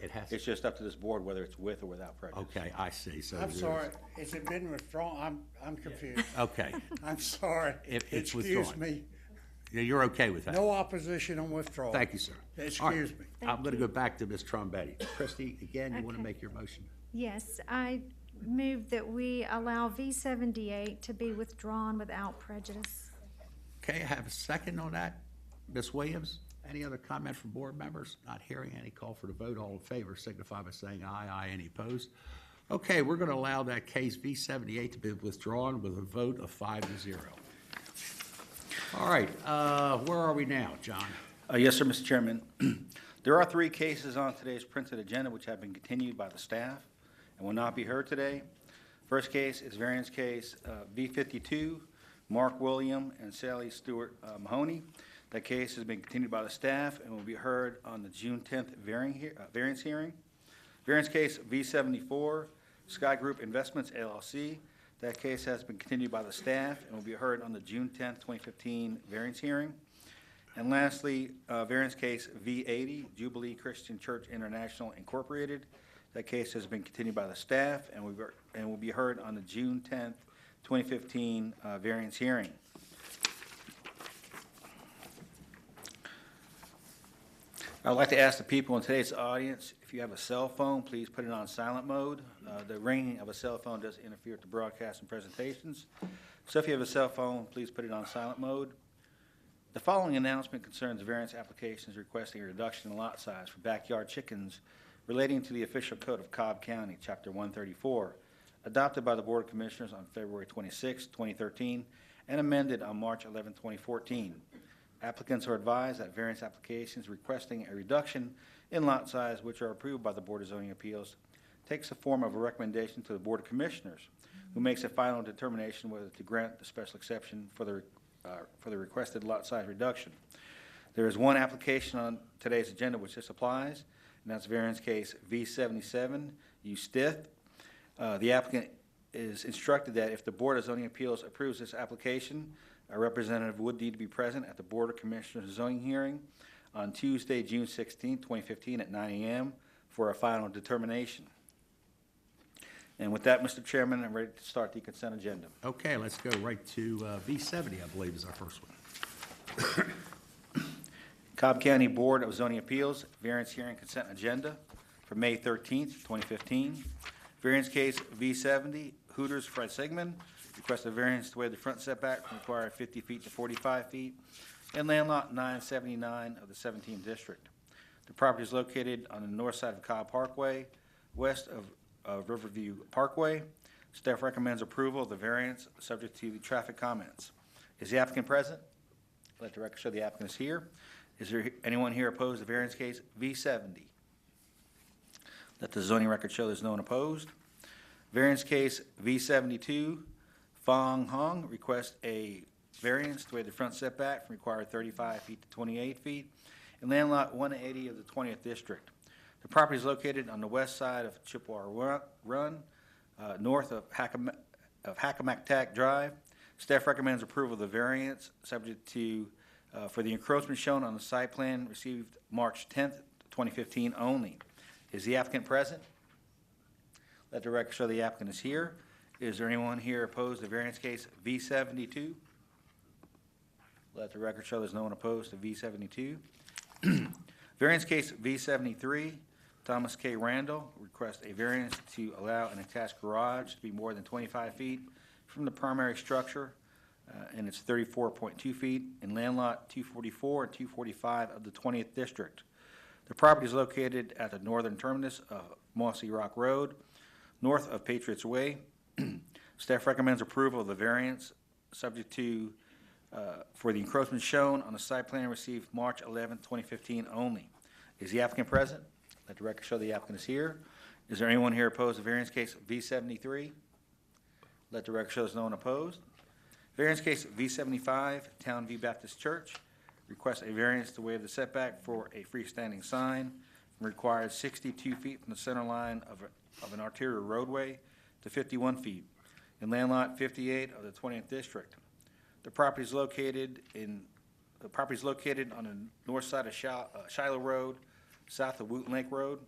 It has, It's just up to this board whether it's with or without prejudice. okay, I see, so. I'm there's- sorry, has it been withdrawn? I'm confused. Okay, I'm sorry. It's Excuse withdrawn. me. Yeah, you're okay with that? No opposition on withdrawal. Thank you, sir. All right. Excuse me. I'm going to go back to Ms. Trombetti. Christie, again, you want to Okay. make your motion? Yes, I move that we allow V78 to be withdrawn without prejudice. Okay, I have a second on that. Ms. Williams, any other comment from board members? Not hearing any. Call for the vote. All in favor signify by saying aye. Aye. Any opposed? Okay, we're going to allow that case V78 to be withdrawn with a vote of 5-0. All right, where are we now, John? Yes, sir, Mr. Chairman. There are 3 cases on today's printed agenda which have been continued by the staff and will not be heard today. First case is variance case V52, Mark William and Sally Stewart Mahoney. That case has been continued by the staff and will be heard on the June 10th variance hearing. Variance case V74, Sky Group Investments LLC. That case has been continued by the staff and will be heard on the June 10th, 2015 variance hearing. And lastly, variance case V80, Jubilee Christian Church International Incorporated. That case has been continued by the staff and will be heard on the June 10th, 2015 variance hearing. I would like to ask the people in today's audience, if you have a cell phone, please put it on silent mode. The ringing of a cell phone does interfere with the broadcast and presentations. So if you have a cell phone, please put it on silent mode. The following announcement concerns variance applications requesting a reduction in lot size for backyard chickens relating to the official code of Cobb County, Chapter 134, adopted by the Board of Commissioners on February 26, 2013, and amended on March 11, 2014. Applicants are advised that variance applications requesting a reduction in lot size, which are approved by the Board of Zoning Appeals, takes the form of a recommendation to the Board of Commissioners, who makes a final determination whether to grant the special exception for the requested lot size reduction. There is one application on today's agenda which this applies, and that's variance case V77, U. Stith. The applicant is instructed that if the Board of Zoning Appeals approves this application, a representative would need to be present at the Board of Commissioners zoning hearing on Tuesday, June 16, 2015 at 9 a.m. for a final determination. And with that, Mr. Chairman, I'm ready to start the consent agenda. Okay, let's go right to V70, I believe is our first one. Cobb County Board of Zoning Appeals, variance hearing consent agenda for May 13th, 2015. Variance case V70, Hooters Fred Sigmund, request a variance to waive the front setback from required 50 feet to 45 feet, and land lot 979 of the 17th District. The property is located on the north side of Cobb Parkway, west of Riverview Parkway. Staff recommends approval of the variance, subject to the traffic comments. Is the applicant present? Let the record show the applicant is here. Is there anyone here opposed to variance case V70? Let the zoning record show there's no one opposed. Variance case V72, Fong Hong requests a variance to waive the front setback from required 35 feet to 28 feet in land lot 180 of the 20th District. The property is located on the west side of Chippewa Run, north of Hackamactac Drive. Staff recommends approval of the variance, subject to, for the encroachment shown on the site plan received March 10th, 2015 only. Is the applicant present? Let the record show the applicant is here. Is there anyone here opposed to variance case V72? Let the record show there's no one opposed to V72. Variance case V73, Thomas K. Randall requests a variance to allow an attached garage to be more than 25 feet from the primary structure, and it's 34.2 feet in land lot 244 and 245 of the 20th District. The property is located at the northern terminus of Mossy Rock Road, north of Patriots Way. Staff recommends approval of the variance, subject to, for the encroachment shown on the site plan received March 11, 2015 only. Is the applicant present? Let the record show the applicant is here. Is there anyone here opposed to variance case V73? Let the record show there's no one opposed. Variance case V75, Town View Baptist Church, requests a variance to waive the setback for a freestanding sign from required 62 feet from the center line of an arterial roadway to 51 feet in land lot 58 of the 20th District. The property is located on the north side of Shiloh Road, south of Wooten Lake Road.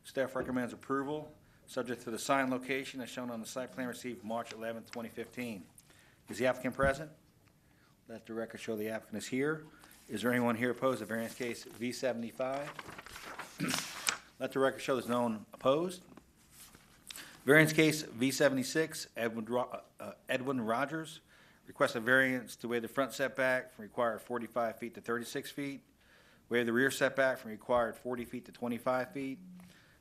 Staff recommends approval, subject to the sign location as shown on the site plan received March 11, 2015. Is the applicant present? Let the record show the applicant is here. Is there anyone here opposed to variance case V75? Let the record show there's no one opposed. Variance case V76, Edwin Rogers, requests a variance to waive the front setback from required 45 feet to 36 feet, waive the rear setback from required 40 feet to 25 feet,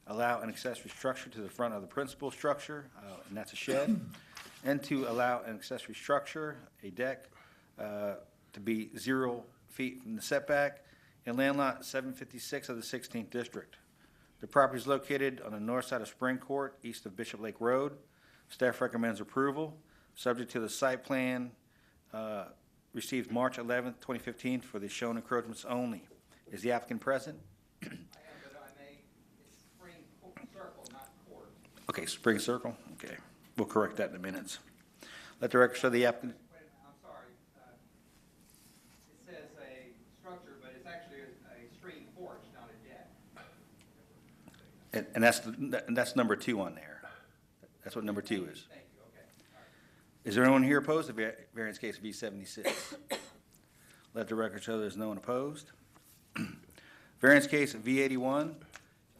allow an accessory structure to the front of the principal structure, and that's a shed, and to allow an accessory structure, a deck, to be 0 feet from the setback in land lot 756 of the 16th district. The property is located on the north side of Spring Court, east of Bishop Lake Road. Staff recommends approval, subject to the site plan received March 11, 2015 for the shown encroachments only. Is the applicant present? I am, but I may, it's Spring Circle, not Court. Okay, Spring Circle, okay. We'll correct that in the minutes. Let the record show the applicant. Wait, I'm sorry. It says a structure, but it's actually a screen porch, not a deck. And that's number 2 on there. That's what number 2 is. Thank you, okay. All right. Is there anyone here opposed to variance case V76? Let the record show there's no one opposed. Variance case V81,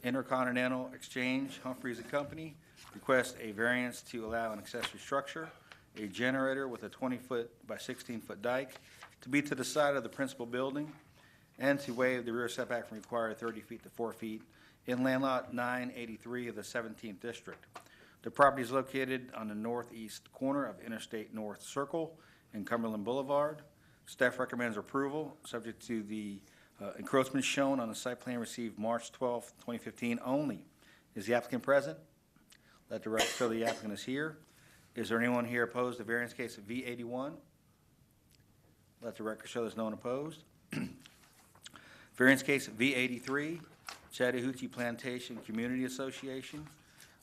Intercontinental Exchange, Humphreys and Company, requests a variance to allow an accessory structure, a generator with a 20-foot by 16-foot dike to be to the side of the principal building, and to waive the rear setback from required 30 feet to 4 feet in land lot 983 of the 17th district. The property is located on the northeast corner of Interstate North Circle and Cumberland Boulevard. Staff recommends approval, subject to the encroachment shown on the site plan received March 12, 2015 only. Is the applicant present? Let the record show the applicant is here. Is there anyone here opposed to variance case of V81? Let the record show there's no one opposed. Variance case V83, Chattahoochee Plantation Community Association,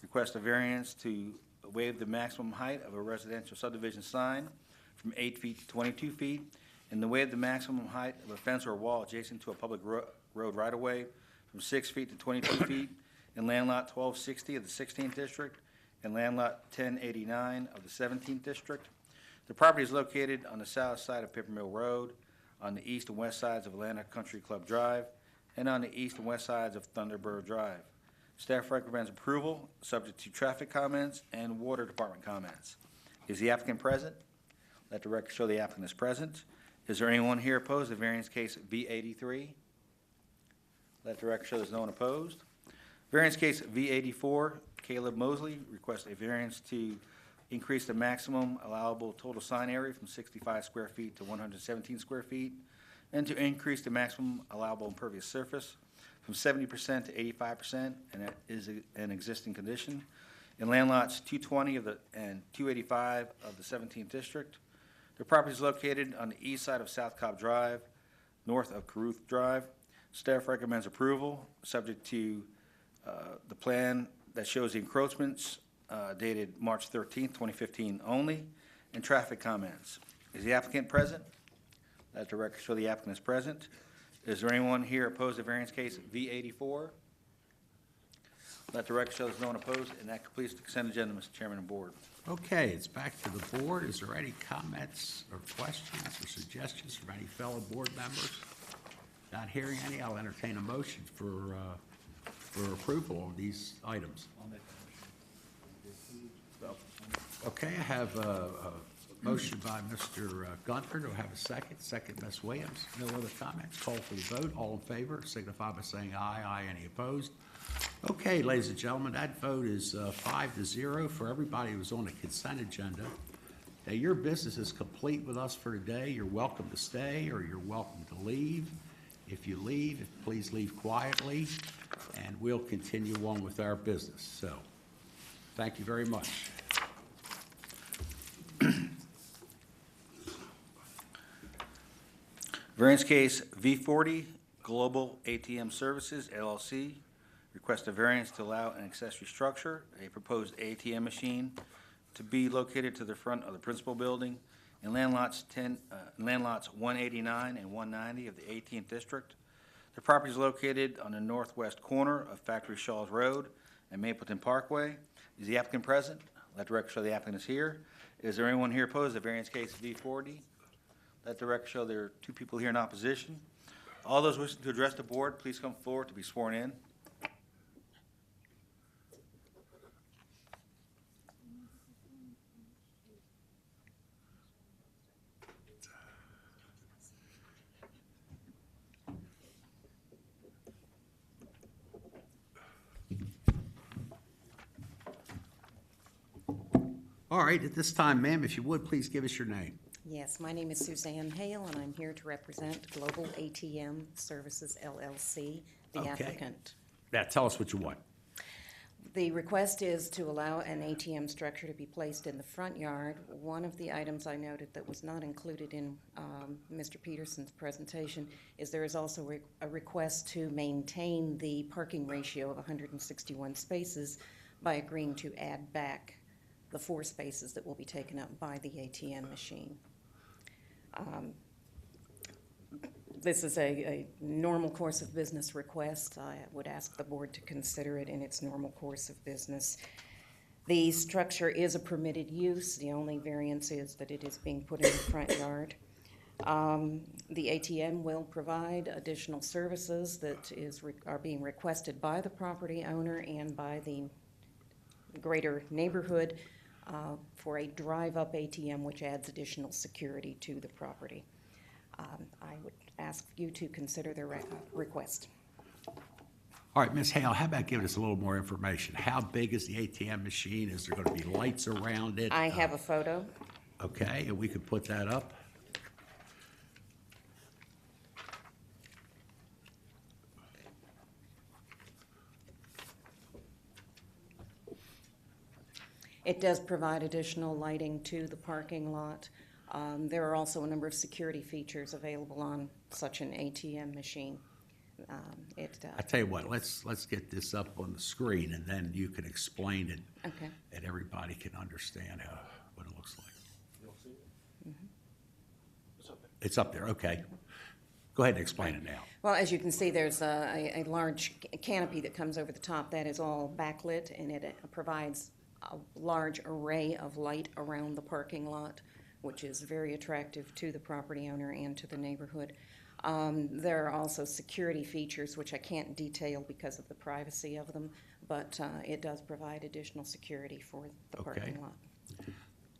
request a variance to waive the maximum height of a residential subdivision sign from 8 feet to 22 feet, and to waive the maximum height of a fence or wall adjacent to a public road right-of-way from 6 feet to 22 feet in land lot 1260 of the 16th district and land lot 1089 of the 17th district. The property is located on the south side of Pepper Mill Road, on the east and west sides of Atlantic Country Club Drive, and on the east and west sides of Thunderbird Drive. Staff recommends approval, subject to traffic comments and water department comments. Is the applicant present? Let the record show the applicant is present. Is there anyone here opposed to variance case V83? Let the record show there's no one opposed. Variance case V84, Caleb Mosley requests a variance to increase the maximum allowable total sign area from 65 square feet to 117 square feet, and to increase the maximum allowable impervious surface from 70% to 85%, and that is an existing condition, in land lots 220 and 285 of the 17th district. The property is located on the east side of South Cobb Drive, north of Caruth Drive. Staff recommends approval, subject to the plan that shows the encroachments dated March 13th, 2015 only, and traffic comments. Is the applicant present? Let the record show the applicant is present. Is there anyone here opposed to variance case V84? Let the record show there's no one opposed, and that completes the consent agenda, Mr. Chairman and Board. Okay, it's back to the board. Is there any comments or questions or suggestions from any fellow board members? Not hearing any, I'll entertain a motion for approval of these items. Okay, I have a motion by Mr. Gunther. Do I have a second? Second, Ms. Williams. No other comments? Call for the vote. All in favor signify by saying aye. Aye. Any opposed? Okay, ladies and gentlemen, that vote is 5-0 for everybody who was on the consent agenda. Now, your business is complete with us for today. You're welcome to stay or you're welcome to leave. If you leave, please leave quietly, and we'll continue on with our business. So, thank you very much. Variance case V40, Global ATM Services, LLC, request a variance to allow an accessory structure, a proposed ATM machine, to be located to the front of the principal building in land lots 189 and 190 of the 18th district. The property is located on the northwest corner of Factory Shaw's Road and Mapleton Parkway. Is the applicant present? Let the record show the applicant is here. Is there anyone here opposed to variance case V40? Let the record show there are 2 people here in opposition. All those wishing to address the board, please come forward to be sworn in. All right, at this time, ma'am, if you would, please give us your name. Yes, my name is Suzanne Hale, and I'm here to represent Global ATM Services LLC, the Okay. applicant. Now, tell us what you want. The request is to allow an ATM structure to be placed in the front yard. One of the items I noted that was not included in Mr. Peterson's presentation is there is also a request to maintain the parking ratio of 161 spaces by agreeing to add back the 4 spaces that will be taken up by the ATM machine. This is a normal course of business request. I would ask the board to consider it in its normal course of business. The structure is a permitted use. The only variance is that it is being put in the front yard. The ATM will provide additional services that are being requested by the property owner and by the greater neighborhood for a drive-up ATM, which adds additional security to the property. I would ask you to consider their request. All right, Ms. Hale, how about giving us a little more information? How big is the ATM machine? Is there going to be lights around it? I have a photo. Okay, and we could put that up. It does provide additional lighting to the parking lot. There are also a number of security features available on such an ATM machine. I tell you what, let's get this up on the screen, and then you can explain it, Okay. and everybody can understand what it looks like. It's up there, okay. Go ahead and explain it now. Well, as you can see, there's a large canopy that comes over the top. That is all backlit, and it provides a large array of light around the parking lot, which is very attractive to the property owner and to the neighborhood. There are also security features, which I can't detail because of the privacy of them, but it does provide additional security for the Okay. parking lot.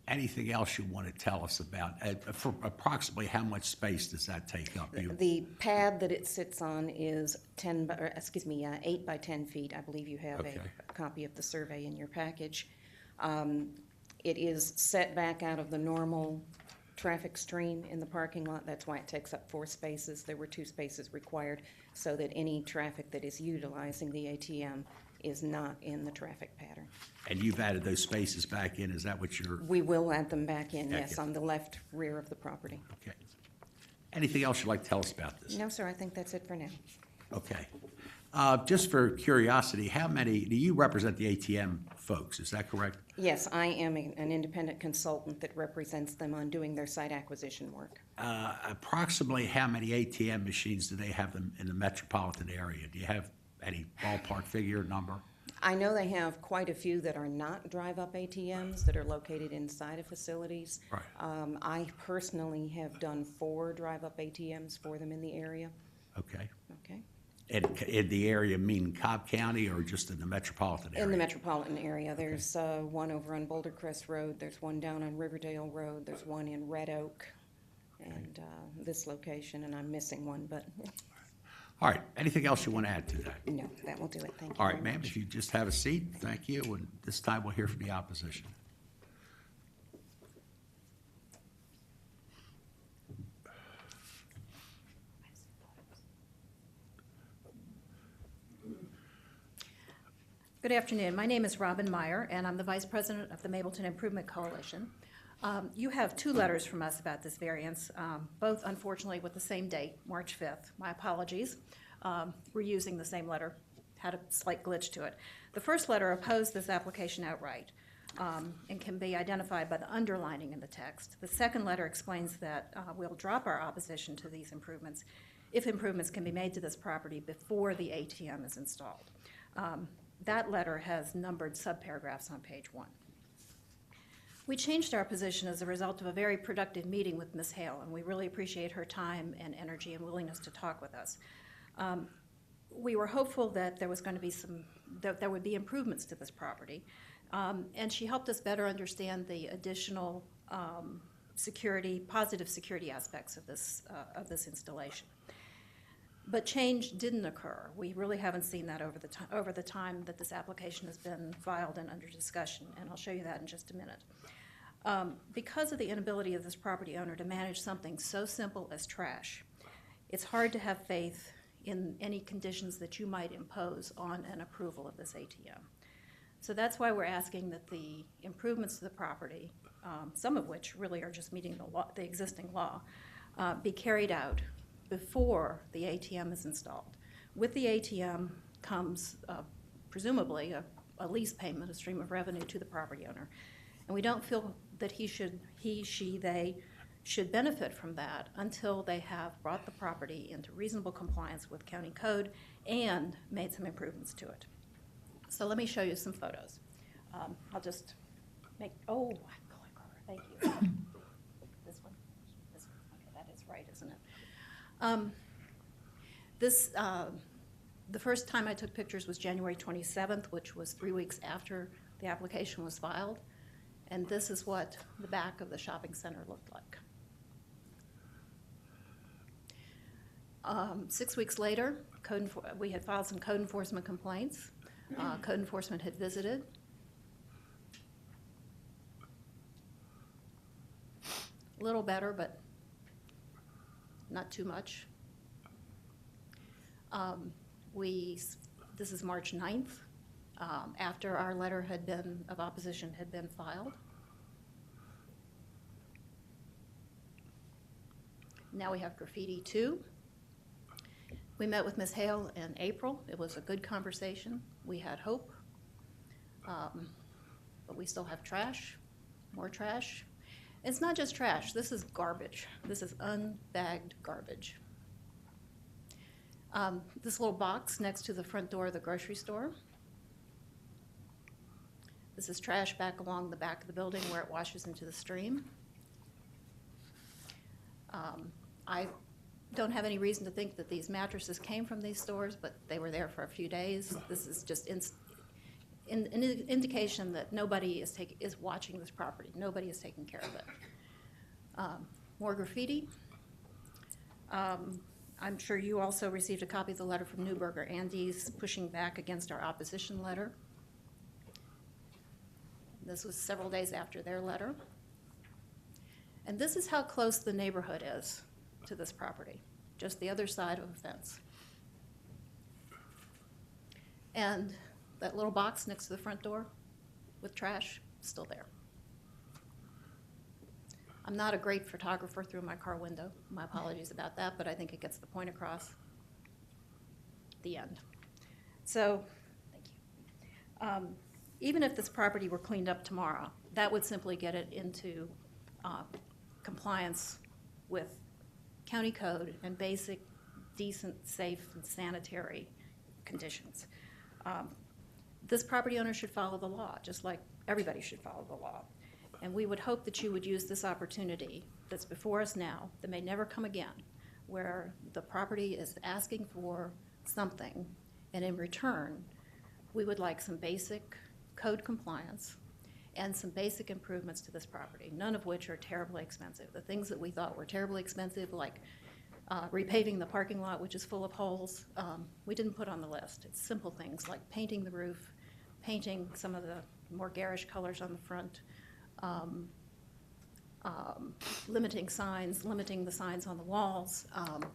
Anything else you want to tell us about? For approximately how much space does that take up? The pad that it sits on is 8 by 10 feet. I believe you have Okay. a copy of the survey in your package. It is set back out of the normal traffic stream in the parking lot. That's why it takes up 4 spaces. There were 2 spaces required so that any traffic that is utilizing the ATM is not in the traffic pattern. And you've added those spaces back in, is that what you're, We will add them back in, Back yes, in. on the left rear of the property. okay. Anything else you'd like to tell us about this? No, sir, I think that's it for now. Okay. Just for curiosity, how many, do you represent the ATM folks, is that correct? Yes, I am an independent consultant that represents them on doing their site acquisition work. Approximately how many ATM machines do they have them in the metropolitan area? Do you have any ballpark figure, number? I know they have quite a few that are not drive-up ATMs that are located inside of facilities. Right. I personally have done 4 drive-up ATMs for them in the area. Okay. Okay. In the area, mean Cobb County or just in the metropolitan area? In the metropolitan area, there's one over on Boulder Crest Road, there's one down on Riverdale Road, there's one in Red Oak, and this location, and I'm missing one, but All right, anything else you want to add to that? no, that will do it. Thank you. All very right, ma'am, much. if you just have a seat, thank you, and this time we'll hear from the opposition. Good afternoon. My name is Robin Meyer, and I'm the Vice President of the Mapleton Improvement Coalition. You have 2 letters from us about this variance, both unfortunately with the same date, March 5th. My apologies. We're using the same letter, had a slight glitch to it. The first letter opposed this application outright and can be identified by the underlining in the text. The second letter explains that we'll drop our opposition to these improvements if improvements can be made to this property before the ATM is installed. That letter has numbered subparagraphs on page 1. We changed our position as a result of a very productive meeting with Ms. Hale, and we really appreciate her time and energy and willingness to talk with us. We were hopeful that there was going to be that there would be improvements to this property, and she helped us better understand the additional positive security aspects of this installation. But change didn't occur. We really haven't seen that over the time that this application has been filed and under discussion, and I'll show you that in just a minute. Because of the inability of this property owner to manage something so simple as trash, it's hard to have faith in any conditions that you might impose on an approval of this ATM. So that's why we're asking that the improvements to the property, some of which really are just meeting the existing law, be carried out before the ATM is installed. With the ATM comes presumably a lease payment, a stream of revenue to the property owner. And we don't feel that he, she, they should benefit from that until they have brought the property into reasonable compliance with county code and made some improvements to it. So let me show you some photos. I'll just make, oh, thank you. This one, okay, that is right, isn't it? The first time I took pictures was January 27th, which was 3 weeks after the application was filed. And this is what the back of the shopping center looked like. 6 weeks later, we had filed some code enforcement complaints. Code enforcement had visited. A little better, but not too much. This is March 9th, after our letter of opposition had been filed. Now we have graffiti 2. We met with Ms. Hale in April. It was a good conversation. We had hope, but we still have trash, more trash. It's not just trash. This is garbage. This is unbagged garbage. This little box next to the front door of the grocery store. This is trash back along the back of the building where it washes into the stream. I don't have any reason to think that these mattresses came from these stores, but they were there for a few days. This is just an indication that nobody is watching this property. Nobody is taking care of it. More graffiti. I'm sure you also received a copy of the letter from Neuberger Andes pushing back against our opposition letter. This was several days after their letter. And this is how close the neighborhood is to this property, just the other side of a fence. And that little box next to the front door with trash, still there. I'm not a great photographer through my car window. My apologies about that, but I think it gets the point across. The end. So, thank you. Even if this property were cleaned up tomorrow, that would simply get it into compliance with county code and basic, decent, safe, and sanitary conditions. This property owner should follow the law, just like everybody should follow the law. And we would hope that you would use this opportunity that's before us now, that may never come again, where the property is asking for something, and in return, we would like some basic code compliance and some basic improvements to this property, none of which are terribly expensive. The things that we thought were terribly expensive, like repaving the parking lot, which is full of holes, we didn't put on the list. It's simple things like painting the roof, painting some of the more garish colors on the front, limiting signs, limiting the signs on the walls,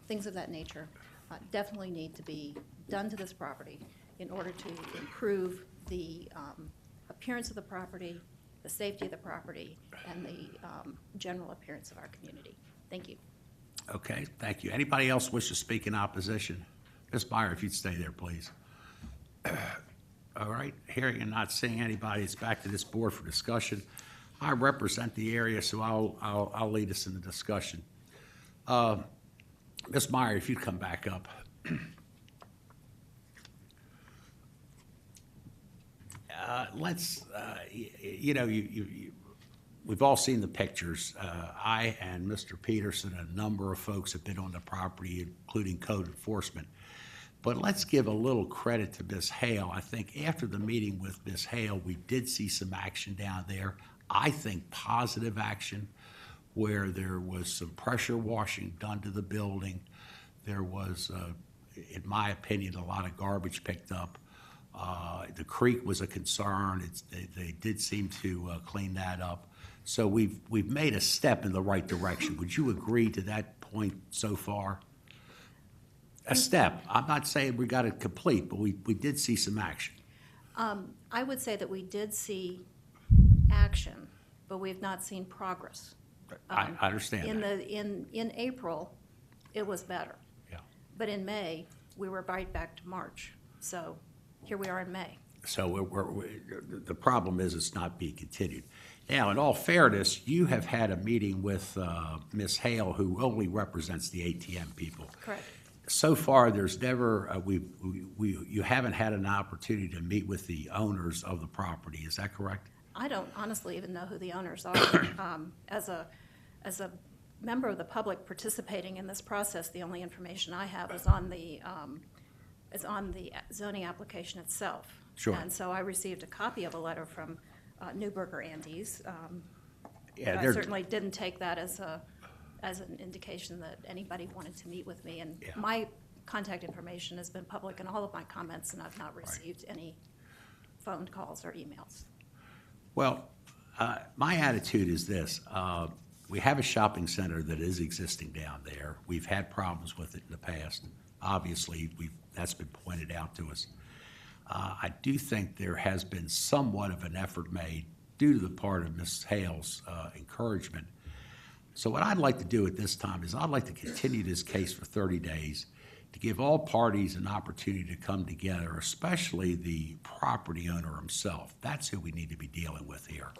things of that nature definitely need to be done to this property in order to improve the appearance of the property, the safety of the property, and the general appearance of our community. Thank you. Okay, thank you. Anybody else wish to speak in opposition? Ms. Meyer, if you'd stay there, please. All right, hearing and not seeing anybody, it's back to this board for discussion. I represent the area, so I'll lead us in the discussion. Ms. Meyer, if you'd come back up. We've all seen the pictures. I and Mr. Peterson, a number of folks have been on the property, including code enforcement. But let's give a little credit to Ms. Hale. I think after the meeting with Ms. Hale, we did see some action down there. I think positive action, where there was some pressure washing done to the building. There was, in my opinion, a lot of garbage picked up. The creek was a concern. They did seem to clean that up. So we've made a step in the right direction. Would you agree to that point so far? A step. I'm not saying we got it complete, but we did see some action. I would say that we did see action, but we've not seen progress. I understand In that. in April, it was better. Yeah. But in May, we were right back to March. So here we are in May. So the problem is it's not being continued. Now, in all fairness, you have had a meeting with Ms. Hale, who only represents the ATM people. Correct. So far, there's never, you haven't had an opportunity to meet with the owners of the property. Is that correct? I don't honestly even know who the owners are. As a member of the public participating in this process, the only information I have is on the zoning application itself. Sure. And so I received a copy of a letter from Newburger Andes. Yeah, I they're- certainly didn't take that as an indication that anybody wanted to meet with me. And Yeah. my contact information has been public in all of my comments, and I've not received any phone calls or emails. Well, my attitude is this. We have a shopping center that is existing down there. We've had problems with it in the past. Obviously, that's been pointed out to us. I do think there has been somewhat of an effort made due to the part of Ms. Hale's encouragement. So what I'd like to do at this time is I'd like to continue this case for 30 days to give all parties an opportunity to come together, especially the property owner himself. That's who we need to be dealing with here.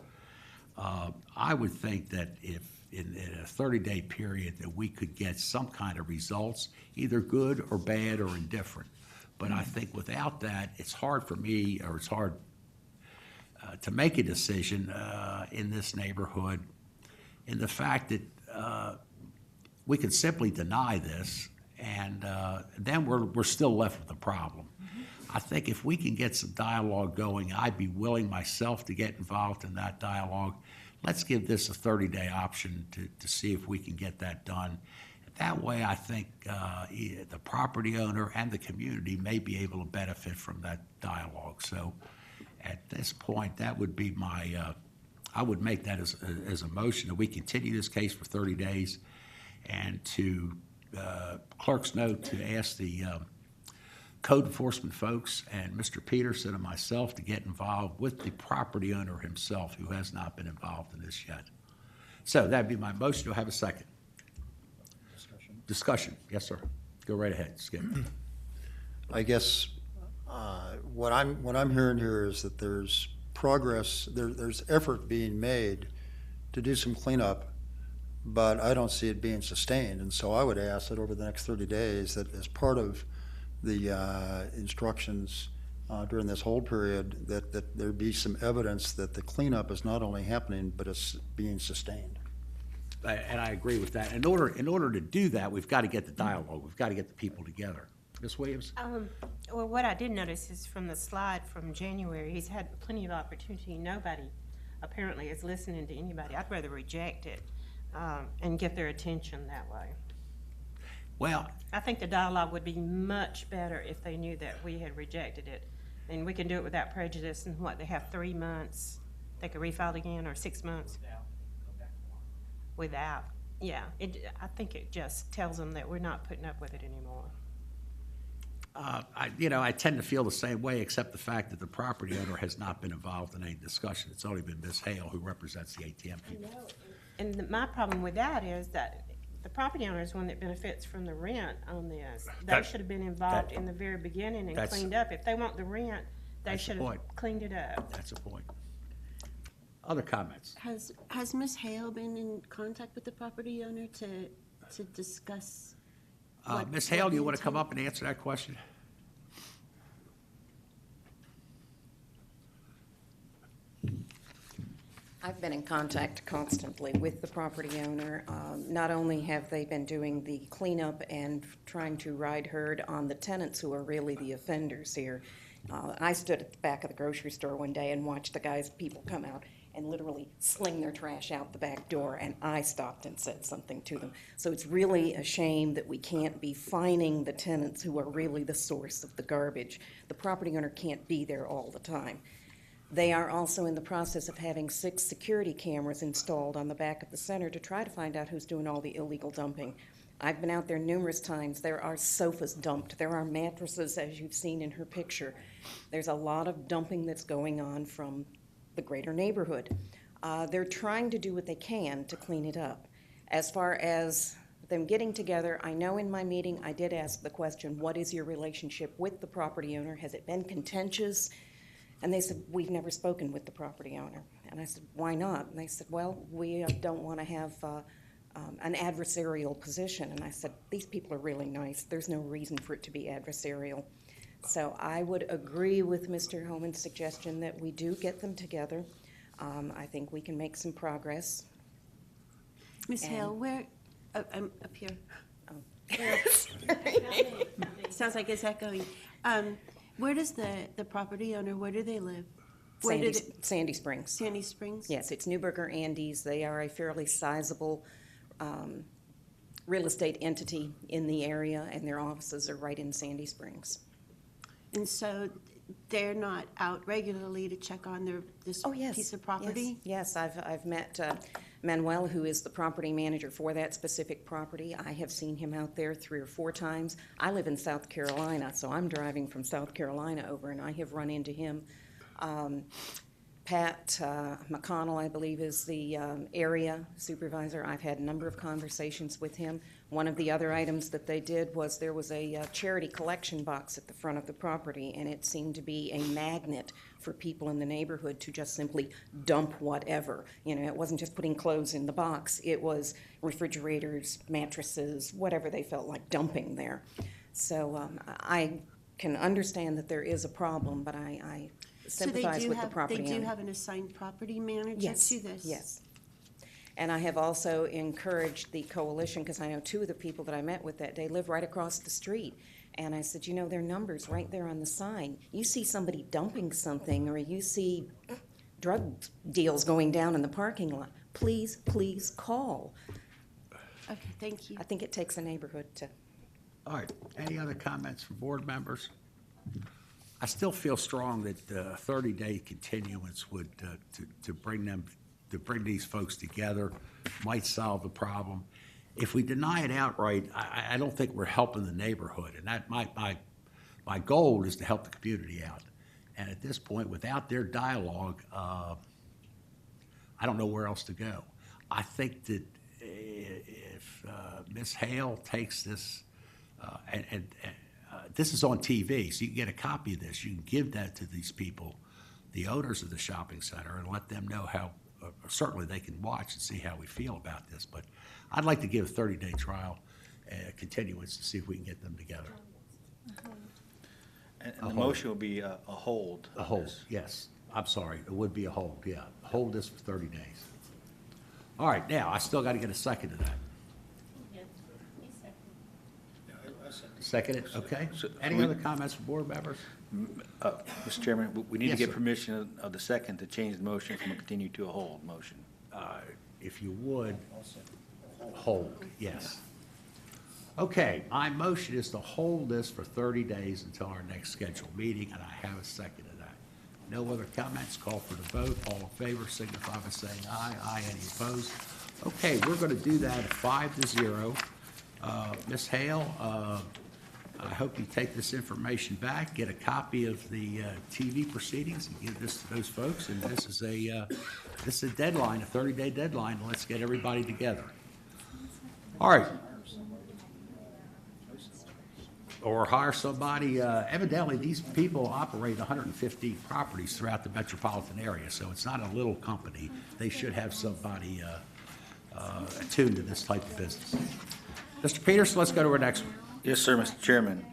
I would think that if in a 30-day period that we could get some kind of results, either good or bad or indifferent. But I think without that, it's hard for me, or it's hard to make a decision in this neighborhood, in the fact that we could simply deny this, and then we're still left with the problem. I think if we can get some dialogue going, I'd be willing myself to get involved in that dialogue. Let's give this a 30-day option to see if we can get that done. That way, I think the property owner and the community may be able to benefit from that dialogue. So at this point, that would be I would make that as a motion that we continue this case for 30 days, and to clerk's note to ask the code enforcement folks and Mr. Peterson and myself to get involved with the property owner himself, who has not been involved in this yet. So that'd be my motion. Do I have a second? Discussion. Yes, sir. Go right ahead, Skip. I guess what I'm hearing here is that there's progress, there's effort being made to do some cleanup, but I don't see it being sustained. And so I would ask that over the next 30 days, that as part of the instructions during this hold period, that there be some evidence that the cleanup is not only happening, but it's being sustained. And I agree with that. In order to do that, we've got to get the dialogue. We've got to get the people together. Ms. Williams? Well, what I did notice is from the slide from January, he's had plenty of opportunity. Nobody apparently is listening to anybody. I'd rather reject it and get their attention that way. Well, I think the dialogue would be much better if they knew that we had rejected it. And we can do it without prejudice, and what, they have 3 months, they could refile again, or 6 months? Without, yeah. I think it just tells them that we're not putting up with it anymore. I tend to feel the same way, except the fact that the property owner has not been involved in any discussion. It's only been Ms. Hale, who represents the ATM people. And my problem with that is that the property owner is one that benefits from the rent on this. They should have been involved in the very beginning and cleaned up. If they want the rent, they That's the should have point. cleaned it up. That's a point. Other comments? Has Ms. Hale been in contact with the property owner to discuss Ms. Hale, do you want to come up and answer that question? I've been in contact constantly with the property owner. Not only have they been doing the cleanup and trying to ride herd on the tenants who are really the offenders here. I stood at the back of the grocery store one day and watched people come out and literally sling their trash out the back door, and I stopped and said something to them. So it's really a shame that we can't be fining the tenants who are really the source of the garbage. The property owner can't be there all the time. They are also in the process of having 6 security cameras installed on the back of the center to try to find out who's doing all the illegal dumping. I've been out there numerous times. There are sofas dumped. There are mattresses, as you've seen in her picture. There's a lot of dumping that's going on from the greater neighborhood. They're trying to do what they can to clean it up. As far as them getting together, I know in my meeting I did ask the question, what is your relationship with the property owner? Has it been contentious? And they said, we've never spoken with the property owner. And I said, why not? And they said, well, we don't want to have an adversarial position. And I said, these people are really nice. There's no reason for it to be adversarial. So I would agree with Mr. Homan's suggestion that we do get them together. I think we can make some progress. Ms. And- Hale, where, I'm up here. Oh. Sounds like it's echoing. Where does the property owner, where do they live? Where do they- Sandy Springs. Sandy Springs? Yes, it's Newburger Andes. They are a fairly sizable real estate entity in the area, and their offices are right in Sandy Springs. And so they're not out regularly to check on this Oh, yes. piece of property? Yes, I've met Manuel, who is the property manager for that specific property. I have seen him out there 3 or 4 times. I live in South Carolina, so I'm driving from South Carolina over, and I have run into him. Pat McConnell, I believe, is the area supervisor. I've had a number of conversations with him. One of the other items that they did was there was a charity collection box at the front of the property, and it seemed to be a magnet for people in the neighborhood to just simply dump whatever. You know, it wasn't just putting clothes in the box. It was refrigerators, mattresses, whatever they felt like dumping there. So I can understand that there is a problem, but I sympathize with the property owner. They do have an assigned property manager Yes, to this? yes. And I have also encouraged the coalition, because I know 2 of the people that I met with that day live right across the street. And I said, you know, their number's right there on the sign. You see somebody dumping something, or you see drug deals going down in the parking lot, please, please call. Okay, thank you. I think it takes a neighborhood to. All right, any other comments from board members? I still feel strong that 30-day continuance would, to bring these folks together, might solve the problem. If we deny it outright, I don't think we're helping the neighborhood, and that my goal is to help the community out. And at this point, without their dialogue, I don't know where else to go. I think that if Ms. Hale takes this, this is on TV, so you can get a copy of this. You can give that to these people, the owners of the shopping center, and let them know how, certainly they can watch and see how we feel about this. But I'd like to give a 30-day trial continuance to see if we can get them together. And the motion will be a hold. A hold, yes. I'm sorry, it would be a hold, yeah. Hold this for 30 days. All right, now, I still got to get a second to that. Second it, okay. So Any we- other comments from board members? Mr. Chairman, we need to Yes, get sir. permission of the second to change the motion from a continue to a hold motion. If you would, hold, yes. Okay, my motion is to hold this for 30 days until our next scheduled meeting, and I have a second to that. No other comments, call for the vote. All in favor signify by saying aye. Aye, any opposed? Okay, we're going to do that at 5-0. Ms. Hale, I hope you take this information back, get a copy of the TV proceedings, and give this to those folks. And this is a deadline, a 30-day deadline. Let's get everybody together. All right. Or hire somebody. Evidently, these people operate 150 properties throughout the metropolitan area, so it's not a little company. They should have somebody attuned to this type of business. Mr. Peterson, let's go to our next one. Yes, sir, Mr. Chairman.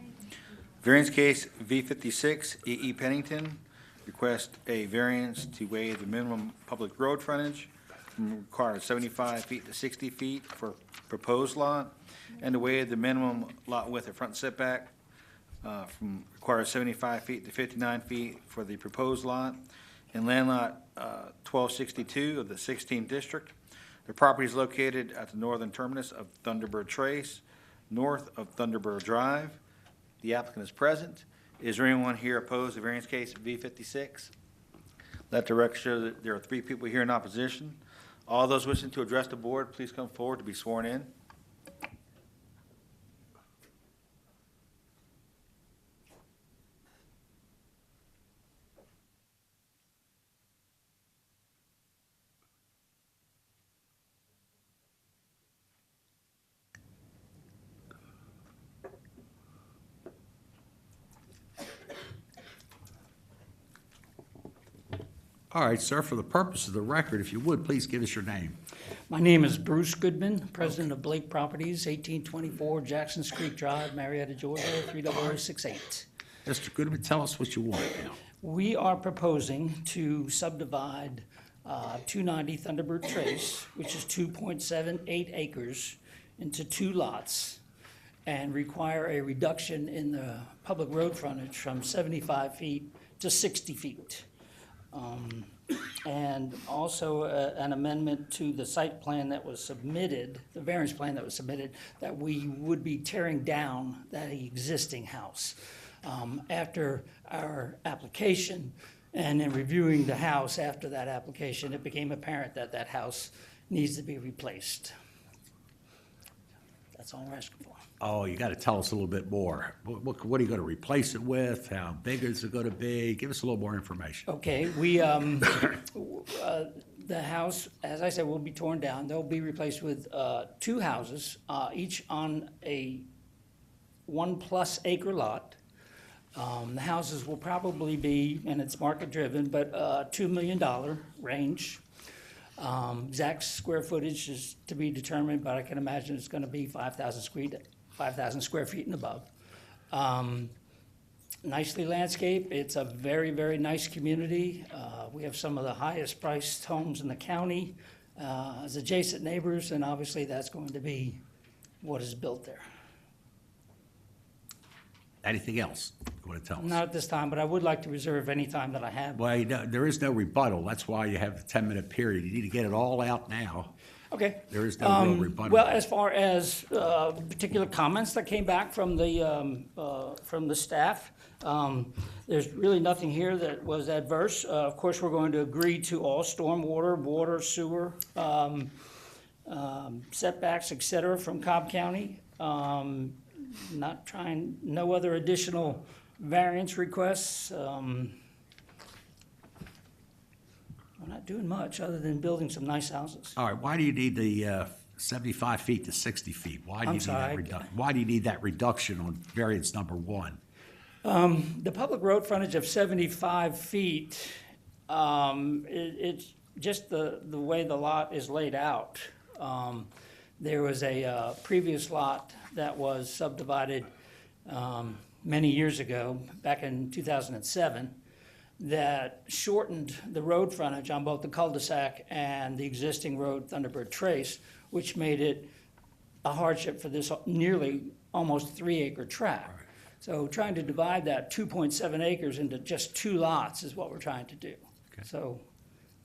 Variance case V56, E.E. Pennington, request a variance to waive the minimum public road frontage from required 75 feet to 60 feet for proposed lot, and to waive the minimum lot width or front setback from required 75 feet to 59 feet for the proposed lot in land lot 1262 of the 16th district. The property is located at the northern terminus of Thunderbird Trace, north of Thunderbird Drive. The applicant is present. Is there anyone here opposed to variance case V56? Let the record show that there are 3 people here in opposition. All those wishing to address the board, please come forward to be sworn in. All right, sir, for the purpose of the record, if you would, please give us your name. My name is Bruce Goodman, president of Blake Properties, 1824 Jackson Creek Drive, Marietta, Georgia, 30068. Mr. Goodman, tell us what you want now. We are proposing to subdivide 290 Thunderbird Trace, which is 2.78 acres, into 2 lots, and require a reduction in the public road frontage from 75 feet to 60 feet. And also an amendment to the site plan that was submitted, the variance plan that was submitted, that we would be tearing down that existing house. After our application and in reviewing the house after that application, it became apparent that that house needs to be replaced. That's all we're asking for. Oh, you got to tell us a little bit more. What are you going to replace it with? How big is it going to be? Give us a little more information. Okay, we, the house, as I said, will be torn down. They'll be replaced with 2 houses, each on a 1+ acre lot. The houses will probably be, and it's market driven, but $2 million range. Exact square footage is to be determined, but I can imagine it's going to be 5,000 square feet and above. Nicely landscaped. It's a very, very nice community. We have some of the highest priced homes in the county as adjacent neighbors, and obviously that's going to be what is built there. Anything else you want to tell us? Not at this time, but I would like to reserve any time that I have. Well, there is no rebuttal. That's why you have the 10-minute period. You need to get it all out now. Okay. There is no real rebuttal. Well, as far as particular comments that came back from the staff, there's really nothing here that was adverse. Of course, we're going to agree to all stormwater, water, sewer, setbacks, et cetera, from Cobb County. No other additional variance requests. We're not doing much other than building some nice houses. All right, why do you need the 75 feet to 60 feet? Why do you need that reduction? Why do you need that reduction on variance number 1? The public road frontage of 75 feet, it's just the way the lot is laid out. There was a previous lot that was subdivided many years ago, back in 2007, that shortened the road frontage on both the cul-de-sac and the existing road Thunderbird Trace, which made it a hardship for this nearly almost 3-acre tract. So trying to divide that 2.7 acres into just 2 lots is what we're trying to do. Okay. So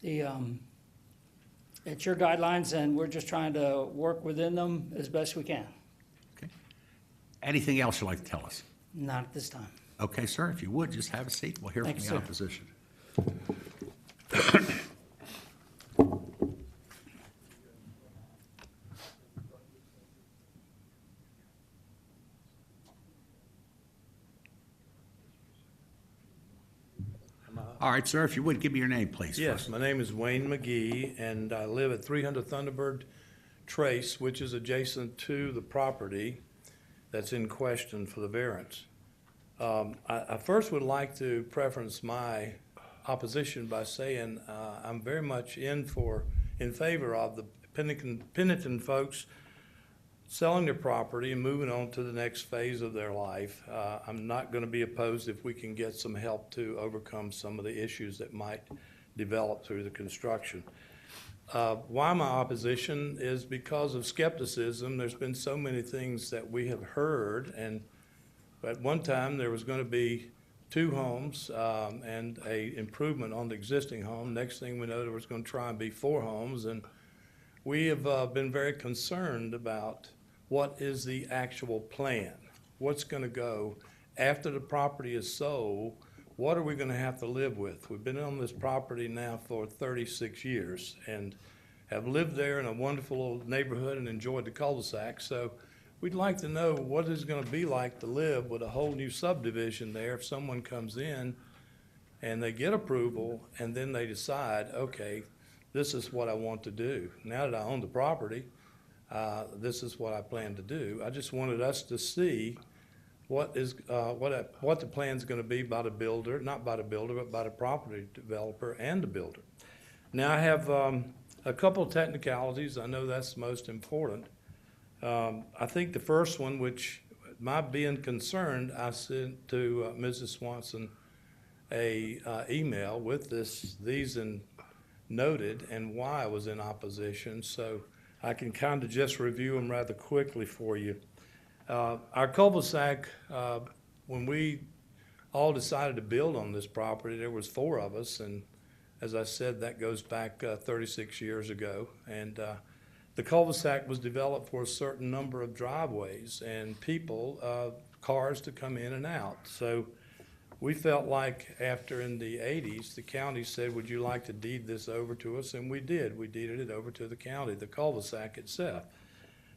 it's your guidelines, and we're just trying to work within them as best we can. Okay. Anything else you'd like to tell us? Not at this time. Okay, sir, if you would, just have a seat. We'll hear from Thanks, the sir. opposition. All right, sir, if you would, give me your name, please. Yes, first. my name is Wayne McGee, and I live at 300 Thunderbird Trace, which is adjacent to the property that's in question for the variance. I first would like to preference my opposition by saying I'm very much in favor of the Pennington folks selling their property and moving on to the next phase of their life. I'm not going to be opposed if we can get some help to overcome some of the issues that might develop through the construction. Why my opposition is because of skepticism. There's been so many things that we have heard, and at one time there was going to be 2 homes and a improvement on the existing home. Next thing we know, there was going to try and be 4 homes, and we have been very concerned about what is the actual plan. What's going to go after the property is sold? What are we going to have to live with? We've been on this property now for 36 years and have lived there in a wonderful old neighborhood and enjoyed the cul-de-sac. So we'd like to know what it's going to be like to live with a whole new subdivision there if someone comes in and they get approval and then they decide, okay, this is what I want to do. Now that I own the property, this is what I plan to do. I just wanted us to see what the plan's going to be by the builder, not by the builder, but by the property developer and the builder. Now I have a couple of technicalities. I know that's the most important. I think the first one, which my being concerned, I sent to Mrs. Swanson a email with these noted and why I was in opposition. So I can kind of just review them rather quickly for you. Our cul-de-sac, when we all decided to build on this property, there was 4 of us, and as I said, that goes back 36 years ago. And the cul-de-sac was developed for a certain number of driveways and people, cars to come in and out. So we felt like after in the 80s, the county said, would you like to deed this over to us? And we did. We deeded it over to the county, the cul-de-sac itself.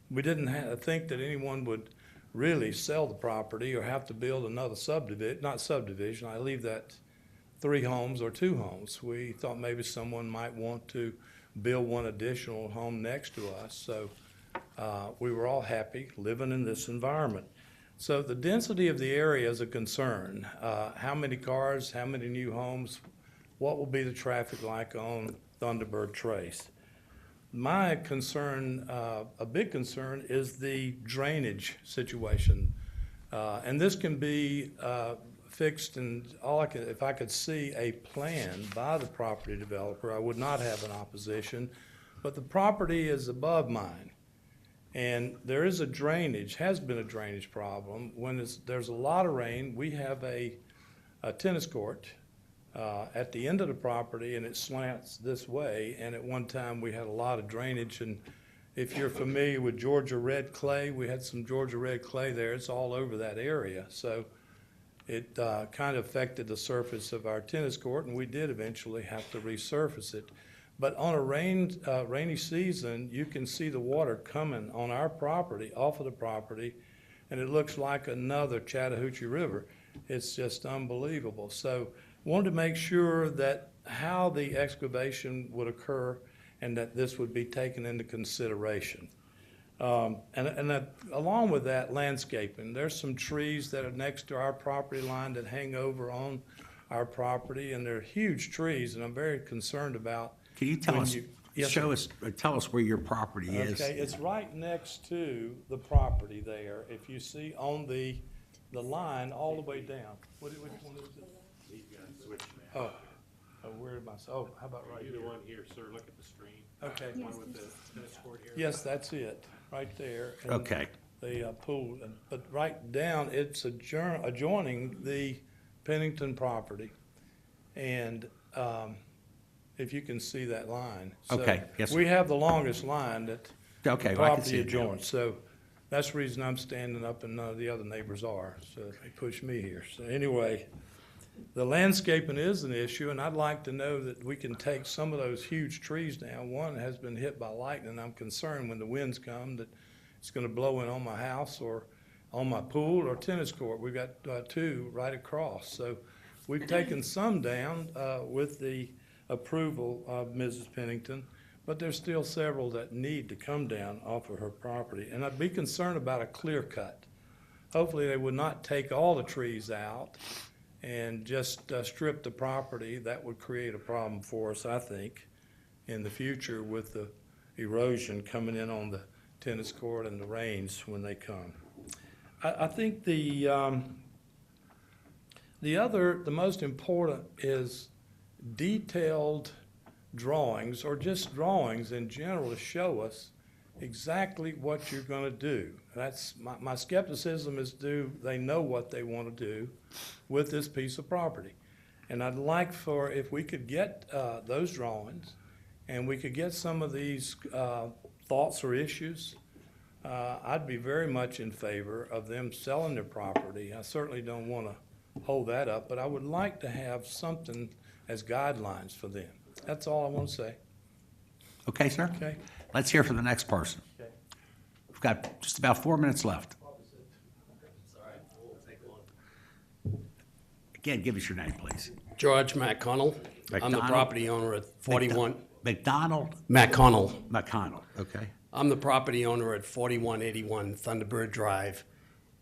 We didn't think that anyone would really sell the property or have to build another subdivision. I leave that 3 homes or 2 homes. We thought maybe someone might want to build one additional home next to us. So we were all happy living in this environment. So the density of the area is a concern. How many cars, how many new homes, what will be the traffic like on Thunderbird Trace? My concern, a big concern, is the drainage situation. And this can be fixed, and if I could see a plan by the property developer, I would not have an opposition. But the property is above mine. And there is has been a drainage problem. When there's a lot of rain, we have a tennis court at the end of the property, and it slants this way. And at one time, we had a lot of drainage. And if you're familiar with Georgia red clay, we had some Georgia red clay there. It's all over that area. So it kind of affected the surface of our tennis court, and we did eventually have to resurface it. But on a rainy season, you can see the water coming on our property, off of the property, and it looks like another Chattahoochee River. It's just unbelievable. So wanted to make sure that how the excavation would occur and that this would be taken into consideration. And that, along with that, landscaping. There's some trees that are next to our property line that hang over on our property, and they're huge trees, and I'm very concerned about. Can you tell us, Yes, tell sir. us where your property is? Okay, it's right next to the property there. If you see on the line all the way down. Which one is it? Oh, where am I? Oh, how about right here? Either one here, sir. Look at the screen. Okay. One with the tennis court here. Yes, that's it, right there. And Okay. the pool, but right down, it's adjoining the Pennington property. And if you can see that line. So Okay, yes, sir. we have the longest line that Okay, the well, I can property see it now. adjoins. So that's the reason I'm standing up and none of the other neighbors are. So they push me here. So anyway, the landscaping is an issue, and I'd like to know that we can take some of those huge trees down. One has been hit by lightning. I'm concerned when the winds come that it's going to blow in on my house or on my pool or tennis court. We've got 2 right across. So we've taken some down with the approval of Mrs. Pennington, but there's still several that need to come down off of her property. And I'd be concerned about a clear cut. Hopefully they would not take all the trees out and just strip the property. That would create a problem for us, I think, in the future with the erosion coming in on the tennis court and the range when they come. I think the most important is detailed drawings, or just drawings in general, to show us exactly what you're gonna do. That's, my skepticism is, do they know what they wanna do with this piece of property? And I'd like for, if we could get those drawings, and we could get some of these thoughts or issues, I'd be very much in favor of them selling their property. I certainly don't want to hold that up, but I would like to have something as guidelines for them. That's all I want to say. Okay, sir? Okay. Let's hear from the next person. Okay. We've got just about 4 minutes left. Again, give us your name, please. George McConnell. I'm the McDonald? property owner at 41. McDonald? McConnell. McConnell, okay. I'm the property owner at 4181 Thunderbird Drive,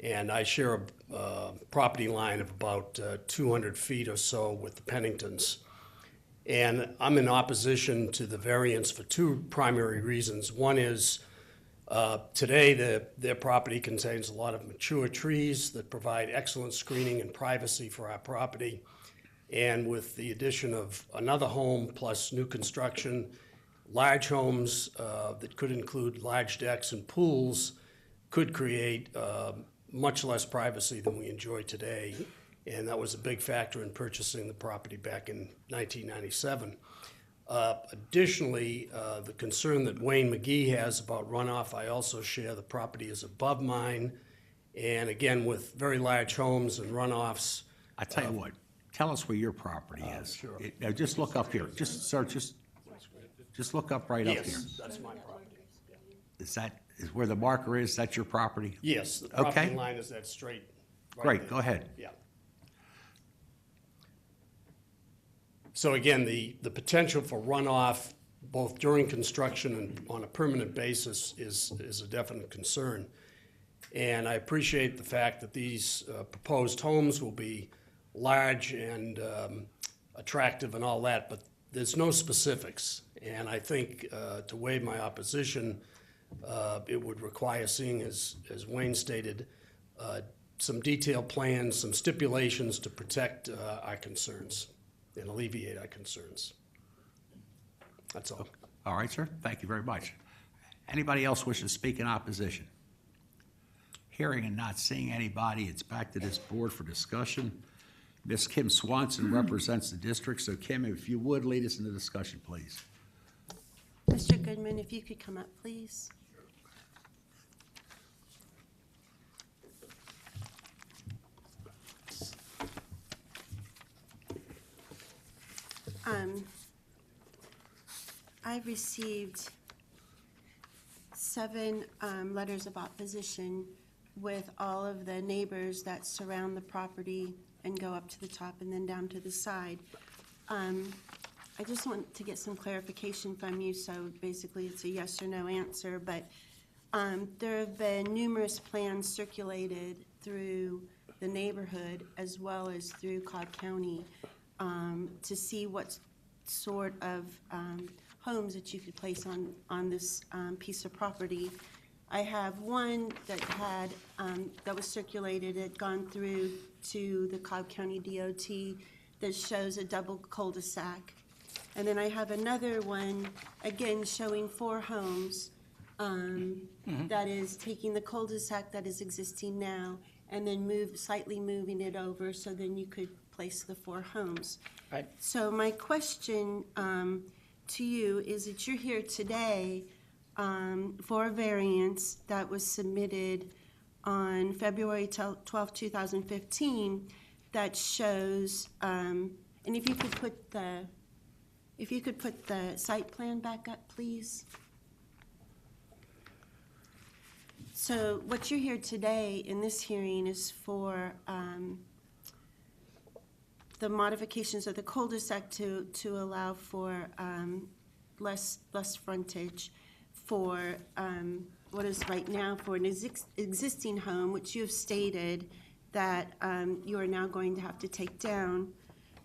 and I share a property line of about 200 feet or so with the Penningtons. And I'm in opposition to the variance for two primary reasons. One is today their property contains a lot of mature trees that provide excellent screening and privacy for our property. And with the addition of another home plus new construction, large homes that could include large decks and pools could create much less privacy than we enjoy today. And that was a big factor in purchasing the property back in 1997. Additionally, the concern that Wayne McGee has about runoff, I also share. The property is above mine. And again, with very large homes and runoffs. I tell you what, tell us where your property is. Sure. Now, just look up here. Just, sir, just look up right up here. Yes, that's my property. Is where the marker is, that's your property? Yes, the Okay. property line is that straight. right Great, there. go ahead. Yeah. So again, the potential for runoff, both during construction and on a permanent basis, is a definite concern. And I appreciate the fact that these proposed homes will be large and attractive and all that, but there's no specifics. And I think to waive my opposition, it would require seeing, as Wayne stated, some detailed plans, some stipulations to protect our concerns and alleviate our concerns. That's all. All right, sir, thank you very much. Anybody else wish to speak in opposition? Hearing and not seeing anybody, it's back to this board for discussion. Ms. Kim Swanson represents the district, so Kim, if you would, lead us in the discussion, please. Mr. Goodman, if you could come up, please. I've received 7 letters of opposition with all of the neighbors that surround the property and go up to the top and then down to the side. I just want to get some clarification from you, so basically it's a yes or no answer, but there have been numerous plans circulated through the neighborhood as well as through Cobb County to see what sort of homes that you could place on this piece of property. I have one that had, that was circulated, it had gone through to the Cobb County DOT that shows a double cul-de-sac. And then I have another one, again, showing 4 homes that is taking the cul-de-sac that is existing now and then slightly moving it over so then you could place the 4 homes. Right. So my question to you is that you're here today for a variance that was submitted on February 12, 2015 that shows, and if you could put the site plan back up, please. So what you're here today in this hearing is for the modifications of the cul-de-sac to allow for less frontage for what is right now for an existing home, which you have stated that you are now going to have to take down.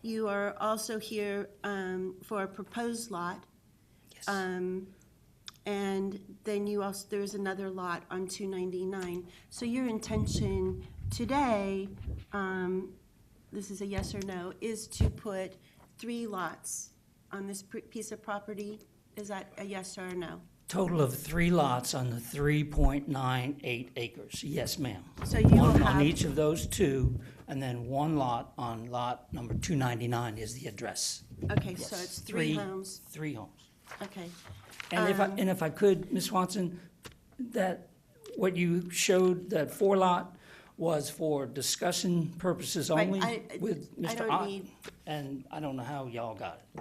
You are also here for a proposed lot. And then you also, there's another lot on 299. So your intention today, this is a yes or no, is to put 3 lots on this piece of property? Is that a yes or a no? Total of 3 lots on the 3.98 acres. Yes, ma'am. So you will One on have- each of those 2, and then 1 lot on lot number 299 is the address. Okay, so Yes, it's 3 homes. 3 homes. Okay. And if I could, Ms. Swanson, that, what you showed, that 4 lot was for discussion purposes Right, only I with Mr. don't Ott, need- and I don't know how y'all got it.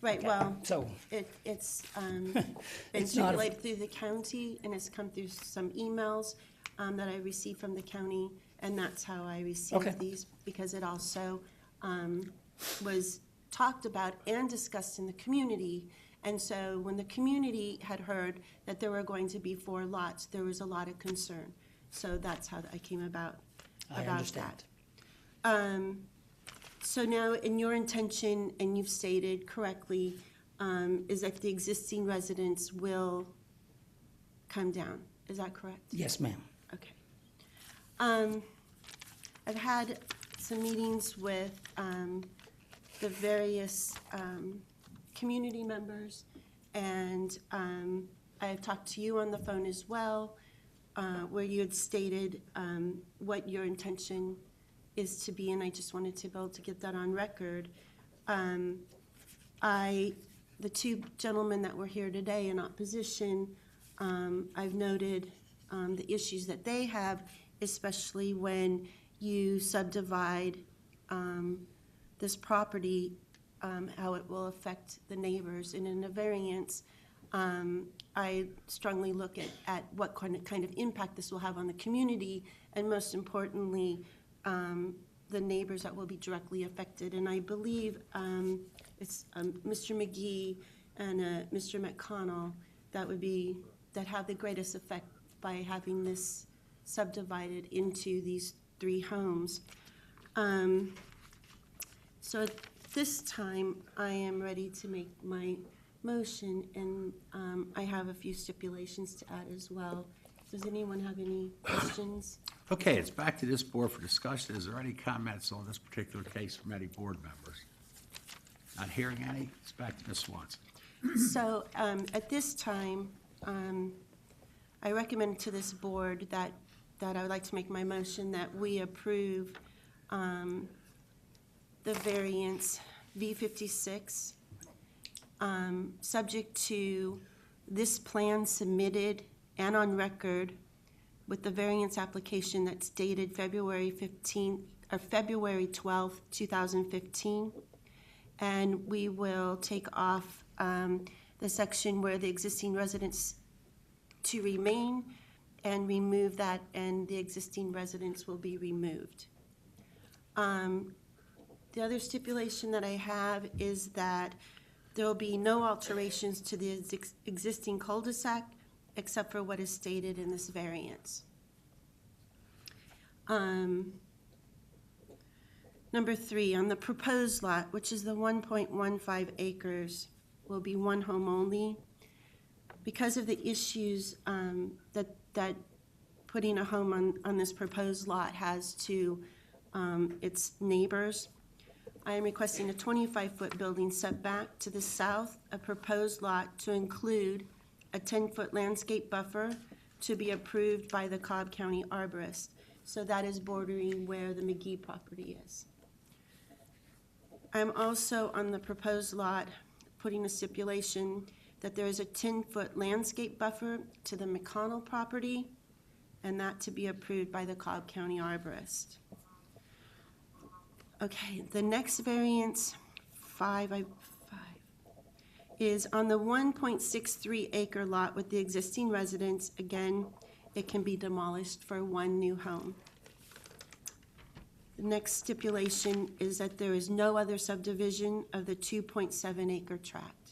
Right, Okay, well, so- it's been It's not a- circulated through the county, and it's come through some emails that I received from the county, and that's how I Okay. received these, because it also was talked about and discussed in the community. And so when the community had heard that there were going to be 4 lots, there was a lot of concern. So that's how I came about I that. understand. So now, in your intention, and you've stated correctly, is that the existing residents will come down. Is that correct? Yes, ma'am. Okay. I've had some meetings with the various community members, and I've talked to you on the phone as well, where you had stated what your intention is to be, and I just wanted to be able to get that on record. The 2 gentlemen that were here today in opposition, I've noted the issues that they have, especially when you subdivide this property, how it will affect the neighbors. And in a variance, I strongly look at what kind of impact this will have on the community, and most importantly, the neighbors that will be directly affected. And I believe it's Mr. McGee and Mr. McConnell that have the greatest effect by having this subdivided into these 3 homes. So at this time, I am ready to make my motion, and I have a few stipulations to add as well. Does anyone have any questions? Okay, it's back to this board for discussion. Is there any comments on this particular case from any board members? Not hearing any, it's back to Ms. Swanson. So at this time, I recommend to this board that I would like to make my motion that we approve the variance V56, subject to this plan submitted and on record with the variance application that's dated February 12th, 2015. And we will take off the section where the existing residents to remain and remove that, and the existing residents will be removed. The other stipulation that I have is that there will be no alterations to the existing cul-de-sac except for what is stated in this variance. Number 3, on the proposed lot, which is the 1.15 acres, will be 1 home only. Because of the issues that putting a home on this proposed lot has to its neighbors, I am requesting a 25-foot building setback to the south, a proposed lot to include a 10-foot landscape buffer to be approved by the Cobb County arborist. So that is bordering where the McGee property is. I'm also on the proposed lot putting a stipulation that there is a 10-foot landscape buffer to the McConnell property, and that to be approved by the Cobb County arborist. Okay, the next variance, 5, is on the 1.63 acre lot with the existing residence. Again, it can be demolished for 1 new home. The next stipulation is that there is no other subdivision of the 2.7 acre tract.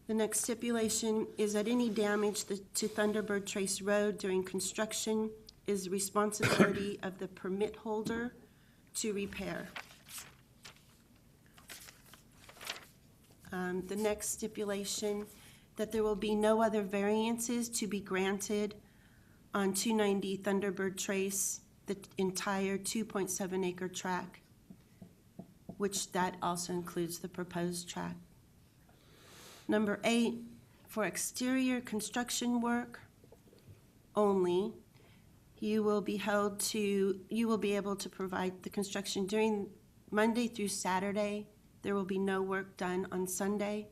The next stipulation is that any damage to Thunderbird Trace Road during construction is the responsibility of the permit holder to repair. The next stipulation that there will be no other variances to be granted on 290 Thunderbird Trace, the entire 2.7 acre tract, which that also includes the proposed tract. Number 8, for exterior construction work only, you will be able to provide the construction during Monday through Saturday. There will be no work done on Sunday,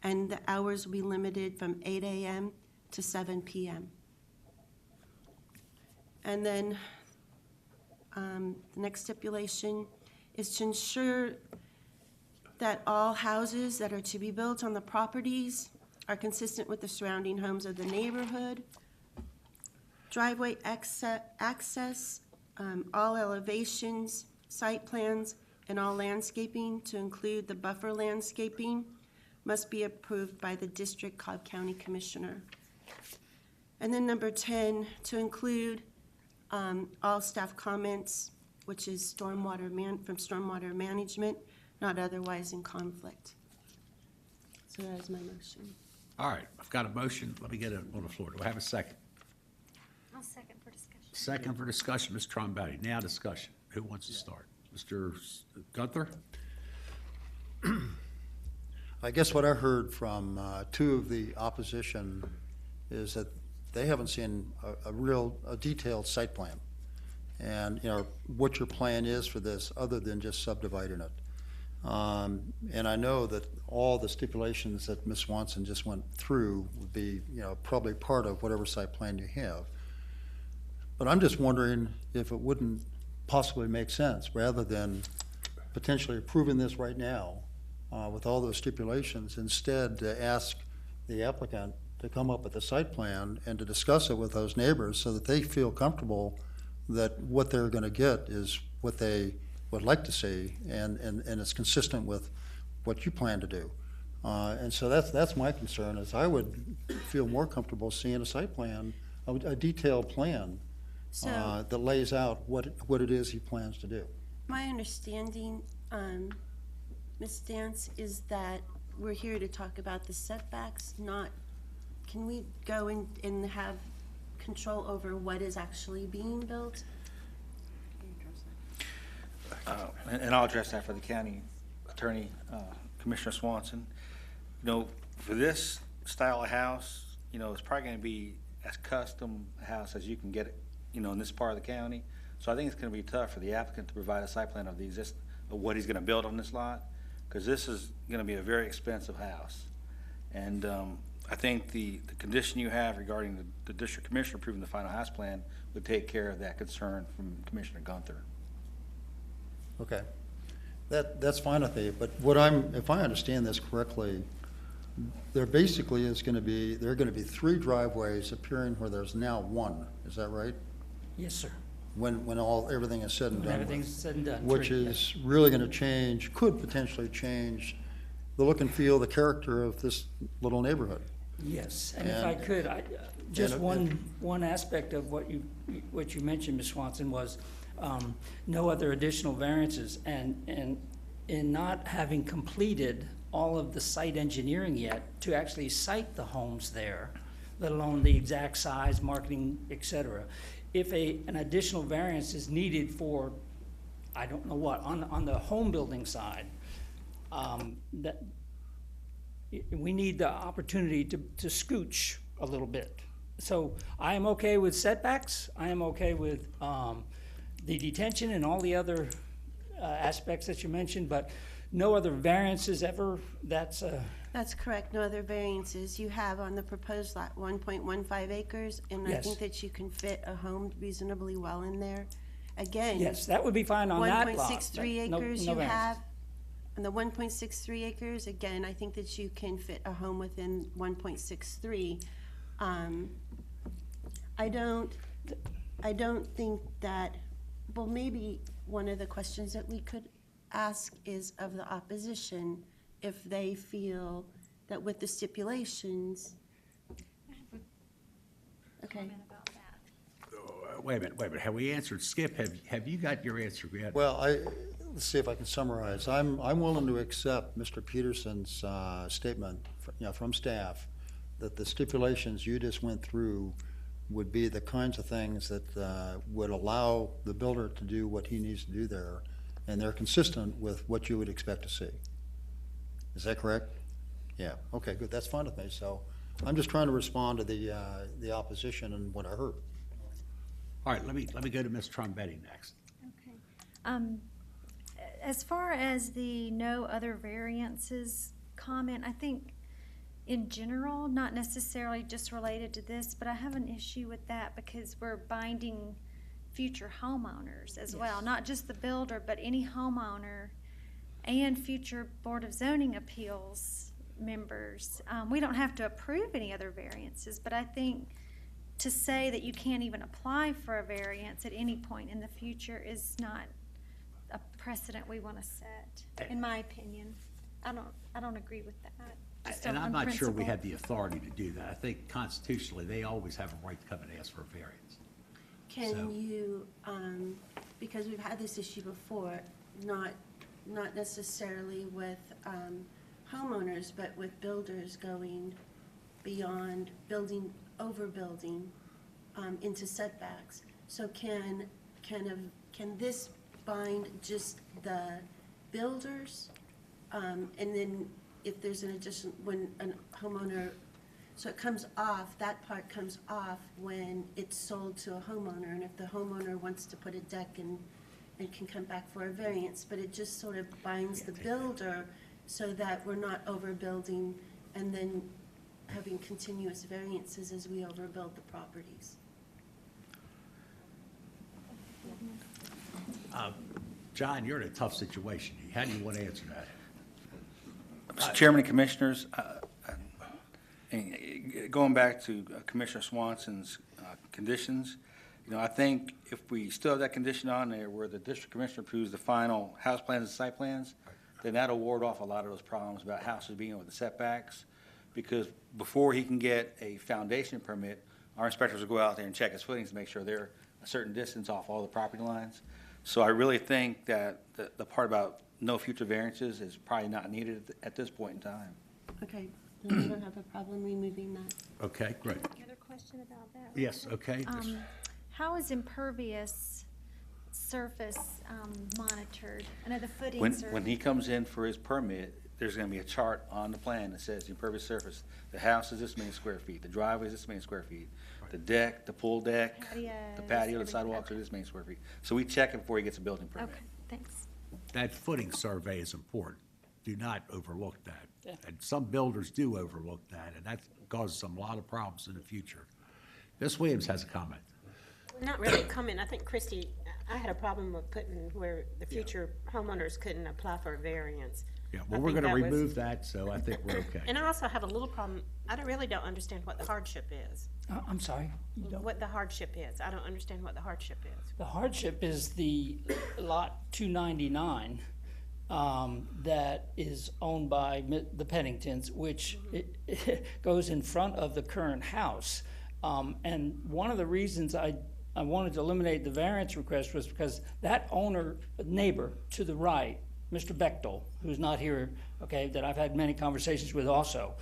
and the hours will be limited from 8 a.m. to 7 p.m. And then the next stipulation is to ensure that all houses that are to be built on the properties are consistent with the surrounding homes of the neighborhood. Driveway access, all elevations, site plans, and all landscaping, to include the buffer landscaping, must be approved by the District Cobb County Commissioner. And then number 10, to include all staff comments, which is from stormwater management, not otherwise in conflict. So that is my motion. All right, I've got a motion. Let me get it on the floor. Do I have a second? I'll second for discussion. Second for discussion, Ms. Trombetti. Now discussion. Who wants to start? Mr. Gunther? I guess what I heard from two of the opposition is that they haven't seen a detailed site plan. And, what your plan is for this, other than just subdividing it. And I know that all the stipulations that Ms. Swanson just went through would be, probably part of whatever site plan you have. But I'm just wondering if it wouldn't possibly make sense, rather than potentially approving this right now with all those stipulations, instead to ask the applicant to come up with a site plan and to discuss it with those neighbors so that they feel comfortable that what they're going to get is what they would like to see, and it's consistent with what you plan to do. And so that's my concern, is I would feel more comfortable seeing a site plan, a detailed plan that lays out what it is he plans to do. My understanding, Ms. Dance, is that we're here to talk about the setbacks, can we go and have control over what is actually being built? And I'll address that for the county attorney, Commissioner Swanson. For this style of house, it's probably going to be as custom a house as you can get it, in this part of the county. So I think it's going to be tough for the applicant to provide a site plan of what he's going to build on this lot, because this is going to be a very expensive house. And I think the condition you have regarding the district commissioner approving the final house plan would take care of that concern from Commissioner Gunther. Okay, that's fine with me, but if I understand this correctly, there basically there are going to be 3 driveways appearing where there's now 1, is that right? Yes, sir. When everything is said and done. Everything's said and done. Which 3, is really going to could potentially change the look and feel, the character of this little neighborhood. Yes, and if I could, just one aspect of what you mentioned, Ms. Swanson, was no other additional variances, and in not having completed all of the site engineering yet to actually site the homes there, let alone the exact size, marketing, et cetera. If an additional variance is needed for, I don't know what, on the home building side, that we need the opportunity to scooch a little bit. So I am okay with setbacks. I am okay with the detention and all the other aspects that you mentioned, but no other variances ever. That's correct, no other variances. You have on the proposed lot 1.15 acres, and I Yes. think that you can fit a home reasonably well in there. Again. Yes, that would be fine on that lot. 1.63 No- acres no you variance. have. On the 1.63 acres, again, I think that you can fit a home within 1.63. I don't think that, well, maybe one of the questions that we could ask is of the opposition, if they feel that with the stipulations. Okay. Wait a minute. Have we answered? Skip, have you got your answer yet? Well, let's see if I can summarize. I'm willing to accept Mr. Peterson's statement, from staff, that the stipulations you just went through would be the kinds of things that would allow the builder to do what he needs to do there, and they're consistent with what you would expect to see. Is that correct? Yeah, okay, good, that's fine with me, so I'm just trying to respond to the opposition and what I heard. All right, let me go to Ms. Trombetti next. Okay. As far as the no other variances comment, I think in general, not necessarily just related to this, but I have an issue with that because we're binding future homeowners as well, not just the builder, but any homeowner and future Board of Zoning Appeals members. We don't have to approve any other variances, but I think to say that you can't even apply for a variance at any point in the future is not a precedent we want to set, in my opinion. I don't agree with that. Just And on I'm not sure we principle. have the authority to do that. I think constitutionally, they always have a right to come and ask for a variance. So- Can you, because we've had this issue before, not necessarily with homeowners, but with builders going beyond building, overbuilding into setbacks. So can this bind just the builders? And then if there's an addition, when a homeowner, so it comes off, that part comes off when it's sold to a homeowner, and if the homeowner wants to put a deck and can come back for a variance, but it just sort of binds the builder so that we're not overbuilding and then having continuous variances as we overbuild the properties. John, you're in a tough situation. How do you want to answer that? Mr. Chairman and Commissioners, going back to Commissioner Swanson's conditions, I think if we still have that condition on there where the district commissioner approves the final house plans and site plans, then that'll ward off a lot of those problems about houses being with the setbacks. Because before he can get a foundation permit, our inspectors will go out there and check his footings to make sure they're a certain distance off all the property lines. So I really think that the part about no future variances is probably not needed at this point in time. Okay, then we don't have a problem removing that. Okay, great. Any other question about that? Yes, okay. How is impervious surface monitored? I know the When, footings are. when he comes in for his permit, there's gonna be a chart on the plan that says the impervious surface. The house is this many square feet, the driveway is this many square feet, the deck, the pool deck, the Patios, patio, the everything. sidewalks are Okay. this many square feet. So we check it before he gets a building permit. Okay, thanks. That footing survey is important. Do not overlook that. And some builders do overlook that, and that causes them a lot of problems in the future. Ms. Williams has a comment. Not really a comment. I think, Christie, I had a problem with putting where the future homeowners couldn't apply for a variance. Yeah, I well, we're think gonna that was- remove that, so I think we're okay. And I also have a little problem, really don't understand what the hardship is. I'm sorry? You don't? What the hardship is. I don't understand what the hardship is. The hardship is the lot 299 that is owned by the Penningtons, which it goes in front of the current house. And one of the reasons I wanted to eliminate the variance request was because that neighbor to the right, Mr. Bechtel, who's not here, okay, that I've had many conversations with also,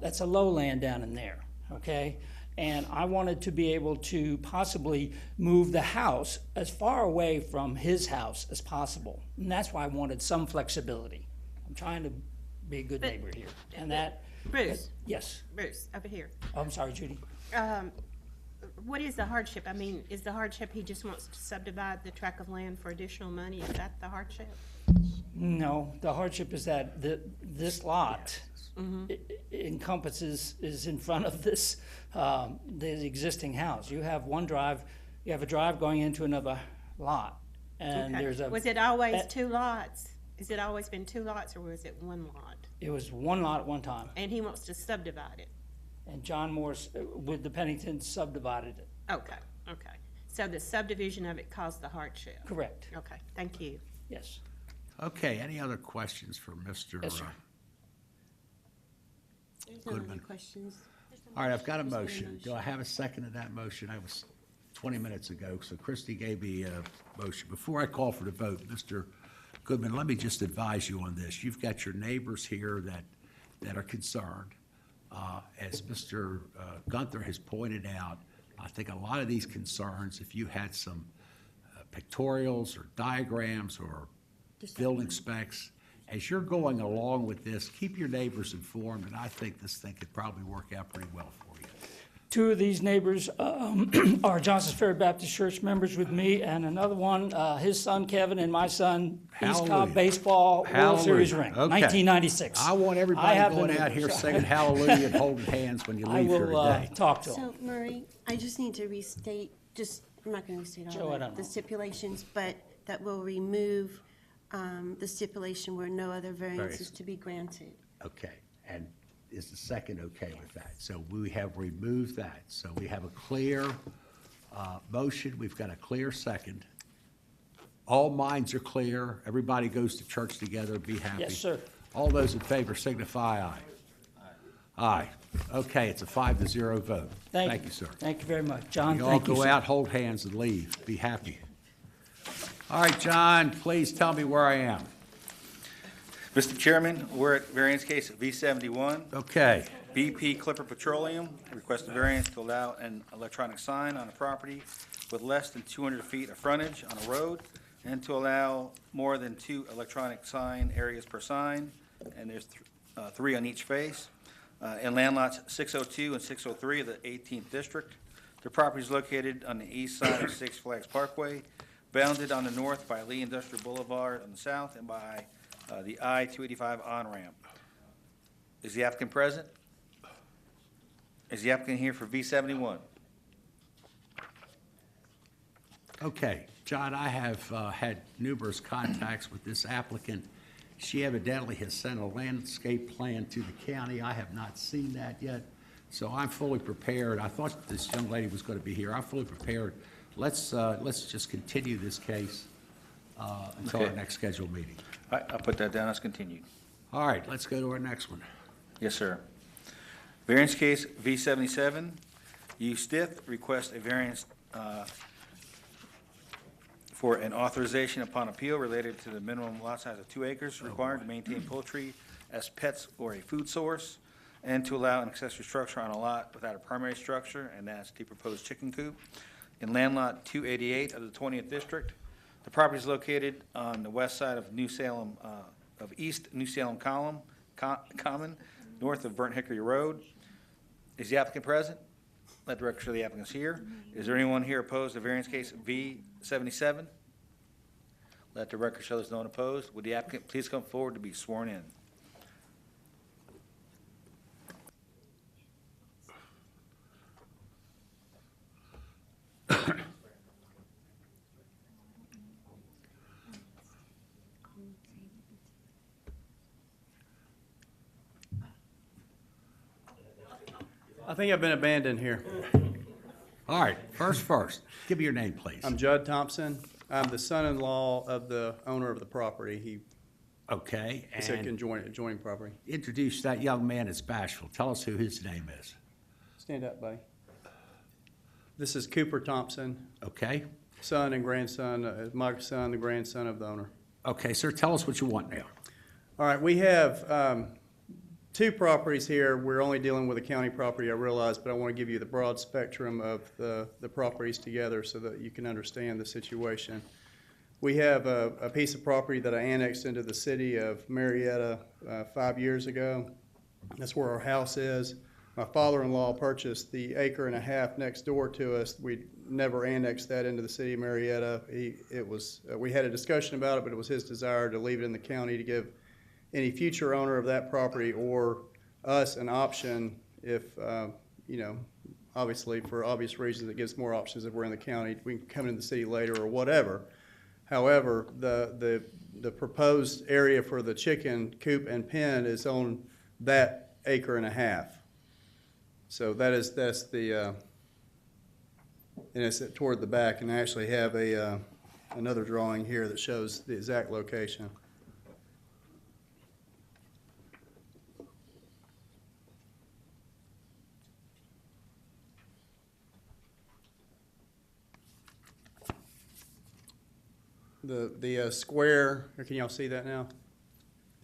that's a lowland down in there, okay? And I wanted to be able to possibly move the house as far away from his house as possible. And that's why I wanted some flexibility. I'm trying to be a good But- neighbor here. And that. Bruce. Yes. Bruce, over here. Oh, I'm sorry, Judy. What is the hardship? I mean, is the hardship he just wants to subdivide the tract of land for additional money? Is that the hardship? No, the hardship is that this lot encompasses, is in front of this, the existing house. You have one drive, you have a drive going into another lot. And Okay. there's a. Was it always that- two lots? Has it always been two lots, or was it one lot? It was one lot at one time. And he wants to subdivide it? And John Morse, with the Penningtons, subdivided it. Okay, okay. So the subdivision of it caused the hardship? Correct. Okay, thank you. Yes. Okay, any other questions for Mr.? Yes, sir. There's no other Goodman. questions. All right, I've got a There's no motion. Do I have a second to that motion? I was 20 minutes ago, so Christie gave me a motion. Before I call for the vote, Mr. Goodman, let me just advise you on this. You've got your neighbors here that are concerned. As Mr. Gunther has pointed out, I think a lot of these concerns, if you had some pictorials or diagrams or building specs, as you're going along with this, keep your neighbors informed, and I think this thing could probably work out pretty well for you. Two of these neighbors are Johnson's Ferry Baptist Church members with me, and another one, his son Kevin and my son, East Cobb Hallelujah. Baseball World Hallelujah. Series ring, Okay. 1996. I want I everybody have the going out here numbers. singing hallelujah and holding hands when you I leave here will today. talk to him. So Murray, I just need to restate, I'm not gonna restate Joe, I all don't know. the stipulations, but that will remove the stipulation where no other variances to be granted. Okay, and is the second okay with that? So we have removed that. So we have a clear motion, we've got a clear second. All minds are clear, everybody goes to church together, be happy. Yes, sir. All those in favor signify aye. Aye. Okay, it's a 5-0 vote. Thank you, sir. Thank you very much. John, You all thank you, go sir. out, hold hands, and leave. Be happy. All right, John, please tell me where I am. Mr. Chairman, we're at variance case V71. Okay, BP Clipper Petroleum requests a variance to allow an electronic sign on a property with less than 200 feet of frontage on a road, and to allow more than 2 electronic sign areas per sign, and there's 3 on each face, in land lots 602 and 603 of the 18th District. The property is located on the east side of Six Flags Parkway, bounded on the north by Lee Industrial Boulevard on the south, and by the I-285 on-ramp. Is the applicant present? Is the applicant here for V71? okay. John, I have had numerous contacts with this applicant. She evidently has sent a landscape plan to the county. I have not seen that yet, so I'm fully prepared. I thought this young lady was going to be here. I'm fully prepared. Let's just continue this case until our Okay. next scheduled meeting. I'll put that down as continued. All right, let's go to our next one. Yes, sir. Variance case V77, U Stith requests a variance for an authorization upon appeal related to the minimum lot size of 2 acres required to maintain poultry as pets or a food source, and to allow an accessory structure on a lot without a primary structure, and that's the proposed chicken coop, in land lot 288 of the 20th District. The property is located on the west side of New Salem, of East New Salem Common, north of Burnt Hickory Road. Is the applicant present? Let the record show the applicant's here. Is there anyone here opposed to variance case V77? Let the record show there's no one opposed. Would the applicant please come forward to be sworn in? I think I've been abandoned here. All right, first, give me your name, please. I'm Judd Thompson. I'm the son-in-law of the owner of the property. He, Okay, it's a and adjoining property. introduce that young man as Bashful. Tell us who his name is. Stand up, buddy. This is Cooper Thompson, Okay? son and grandson, my son, the grandson of the owner. Okay, sir, tell us what you want now. All right, we have 2 properties here. We're only dealing with a county property, I realize, but I want to give you the broad spectrum of the properties together so that you can understand the situation. We have a piece of property that I annexed into the city of Marietta 5 years ago. That's where our house is. My father-in-law purchased the 1.5 acres next door to us. We never annexed that into the city of Marietta. We had a discussion about it, but it was his desire to leave it in the county to give any future owner of that property or us an option if, obviously for obvious reasons, it gives more options if we're in the county. We can come into the city later or whatever. However, the proposed area for the chicken coop and pen is on that 1.5 acres. So that's the, and it's toward the back, and I actually have another drawing here that shows the exact location. The square, or can y'all see that now?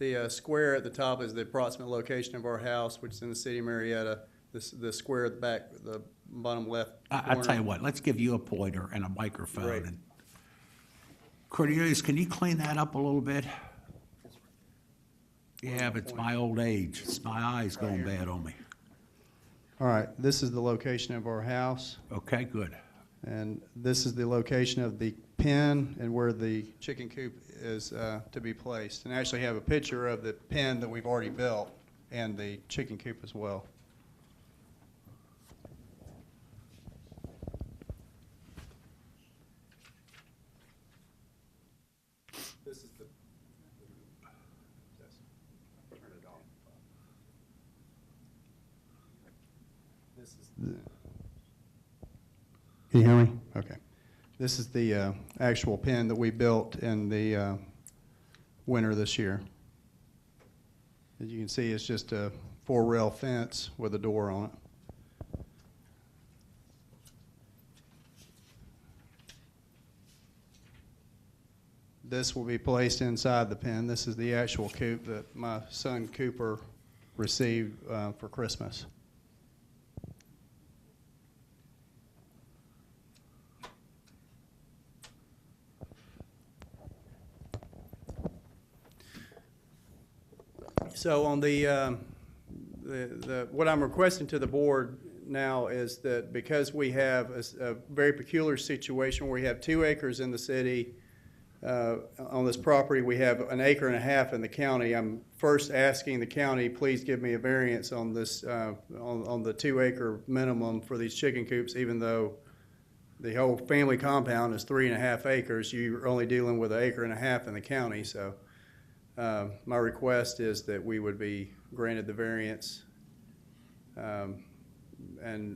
The square at the top is the approximate location of our house, which is in the city of Marietta. The square at the back, the bottom left I'll corner. tell you what, let's give you a pointer and a microphone. Right. And Cornelius, can you clean that up a little bit? Yeah, but it's my old age. It's my eyes going bad on me. All right, this is the location of our house, Okay, good. and this is the location of the pen and where the chicken coop is to be placed. And I actually have a picture of the pen that we've already built and the chicken coop as well. This is the, turn it on. This is the, can you hear me? Okay. This is the actual pen that we built in the winter this year. As you can see, it's just a 4-rail fence with a door on it. This will be placed inside the pen. This is the actual coop that my son Cooper received for Christmas. So on what I'm requesting to the board now is that because we have a very peculiar situation where we have 2 acres in the city, on this property, we have 1.5 acres in the county. I'm first asking the county, please give me a variance on this, on the 2-acre minimum for these chicken coops, even though the whole family compound is 3.5 acres. You're only dealing with 1.5 acres in the county, so my request is that we would be granted the variance and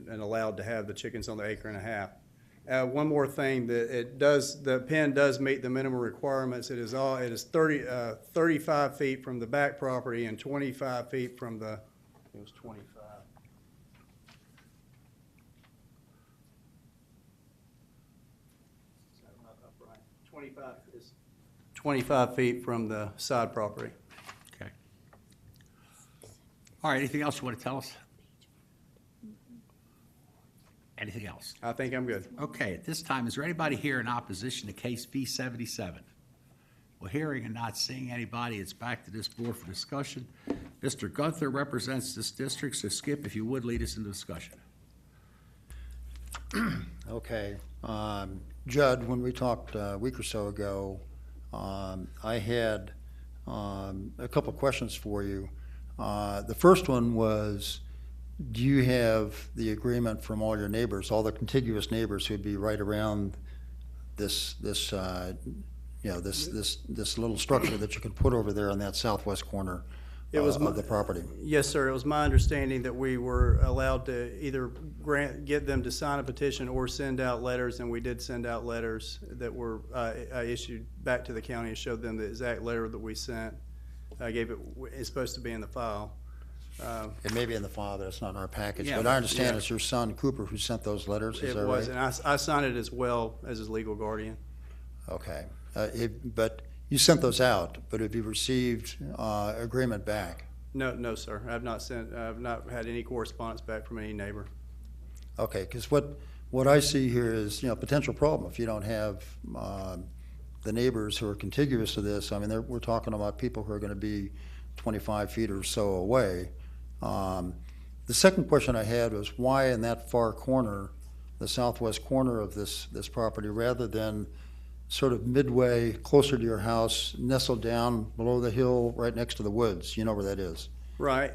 allowed to have the chickens on the 1.5 acres. One more thing, the pen does meet the minimum requirements. It is 35 feet from the back property and 25 feet from the, it was 25. Is that not upright? 25 feet from the side property. Okay. All right, anything else you want to tell us? Anything else? I think I'm good. Okay, at this time, is there anybody here in opposition to case V77? Well, hearing and not seeing anybody, it's back to this board for discussion. Mr. Gunther represents this district, so Skip, if you would, lead us into discussion. Okay. Judd, when we talked a week or so ago, I had a couple of questions for you. The first one was, do you have the agreement from all your neighbors, all the contiguous neighbors who'd be right around this little structure that you could put over there on that southwest corner of the property? Yes, sir. It was my understanding that we were allowed to either get them to sign a petition or send out letters, and we did send out letters that were issued back to the county and showed them the exact letter that we sent. I gave it, it's supposed to be in the file. It may be in the file, but it's not in our package. Yeah. But I understand Yeah. it's your son Cooper who sent those letters, is that right? It was, and I signed it as well as his legal guardian. Okay. But you sent those out, but have you received agreement back? No, sir. I've not had any correspondence back from any neighbor. Okay, because what I see here is, potential problem if you don't have the neighbors who are contiguous to this. I mean, we're talking about people who are going to be 25 feet or so away. The second question I had was why in that far corner, the southwest corner of this property, rather than sort of midway, closer to your house, nestled down below the hill, right next to the woods? You know where that is. Right.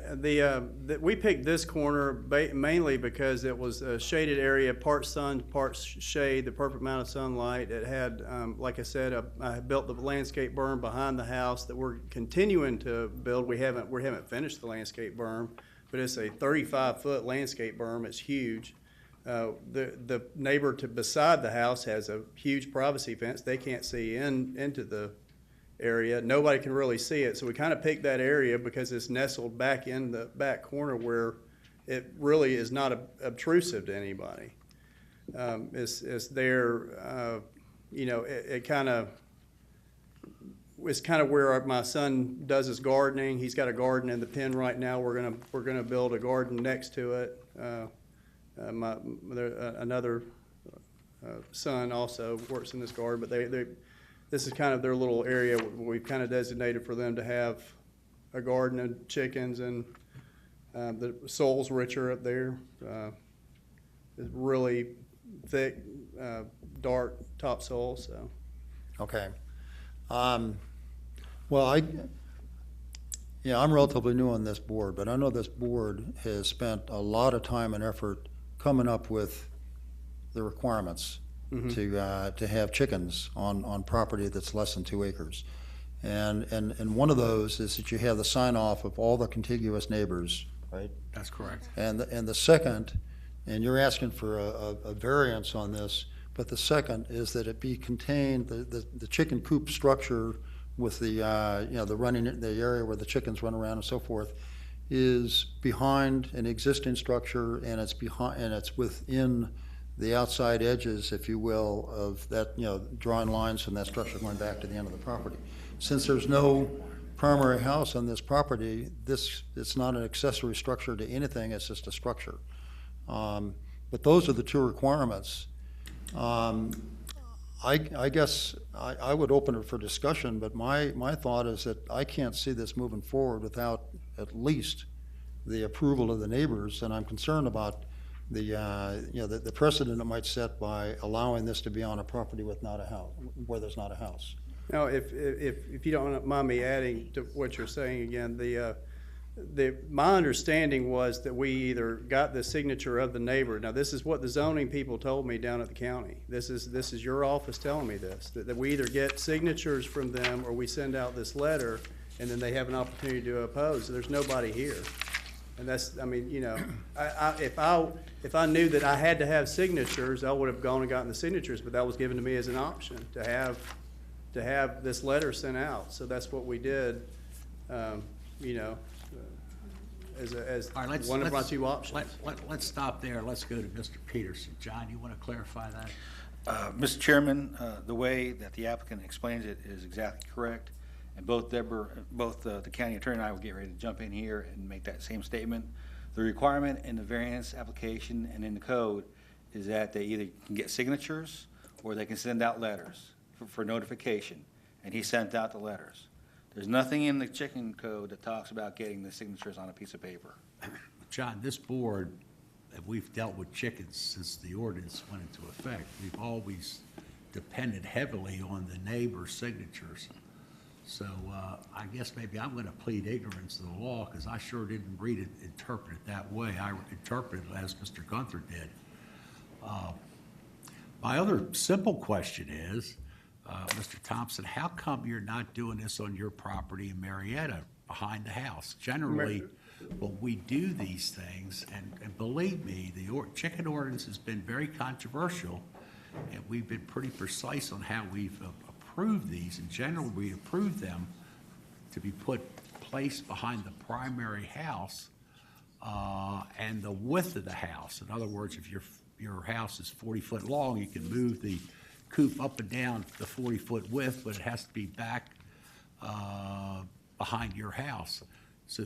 We picked this corner mainly because it was a shaded area, part sun, part shade, the perfect amount of sunlight. It had, like I said, I built the landscape berm behind the house that we're continuing to build. We haven't finished the landscape berm, but it's a 35-foot landscape berm. It's huge. The neighbor beside the house has a huge privacy fence. They can't see into the area. Nobody can really see it. So we kind of picked that area because it's nestled back in the back corner where it really is not obtrusive to anybody. It's there, it kind of, it's kind of where my son does his gardening. He's got a garden in the pen right now. We're gonna build a garden next to it. Another son also works in this garden, but this is kind of their little area we've kind of designated for them to have a garden and chickens, and the soil's richer up there. It's really thick, dark topsoil, so. Okay. Well, I'm relatively new on this board, but I know this board has spent a lot of time and effort coming up with the requirements to have chickens on property that's less than 2 acres. And one of those is that you have the sign off of all the contiguous neighbors, right? That's correct. And the second, and you're asking for a variance on this, but the second is that it be contained, the chicken coop structure with the the area where the chickens run around and so forth is behind an existing structure, and it's within the outside edges, if you will, of that, drawing lines from that structure going back to the end of the property. Since there's no primary house on this property, it's not an accessory structure to anything, it's just a structure. But those are the two requirements. I guess I would open it for discussion, but my thought is that I can't see this moving forward without at least the approval of the neighbors, and I'm concerned about the precedent it might set by allowing this to be on a property with not a house, where there's not a house. Now, if you don't mind me adding to what you're saying again, my understanding was that we either got the signature of the neighbor. Now, this is what the zoning people told me down at the county. This is your office telling me this, that we either get signatures from them or we send out this letter, and then they have an opportunity to oppose. There's nobody here. And that's, if I knew that I had to have signatures, I would have gone and gotten the signatures, but that was given to me as an option to have this letter sent out. So that's what we did, as All right, one of my two options. Let's stop there. Let's go to Mr. Peterson. John, you want to clarify that? Mr. Chairman, the way that the applicant explains it is exactly correct. And both the county attorney and I will get ready to jump in here and make that same statement. The requirement in the variance application and in the code is that they either can get signatures or they can send out letters for notification. And he sent out the letters. There's nothing in the chicken code that talks about getting the signatures on a piece of paper. John, this board, we've dealt with chickens since the ordinance went into effect. We've always depended heavily on the neighbor's signatures. So I guess maybe I'm going to plead ignorance of the law because I sure didn't interpret it that way. I interpreted it as Mr. Gunther did. My other simple question is, Mr. Thompson, how come you're not doing this on your property in Marietta behind the house? Generally, when we do these things, and believe me, the chicken ordinance has been very controversial, and we've been pretty precise on how we've approved these. In general, we approve them to be placed behind the primary house and the width of the house. In other words, if your house is 40 foot long, you can move the coop up and down the 40-foot width, but it has to be back behind your house. So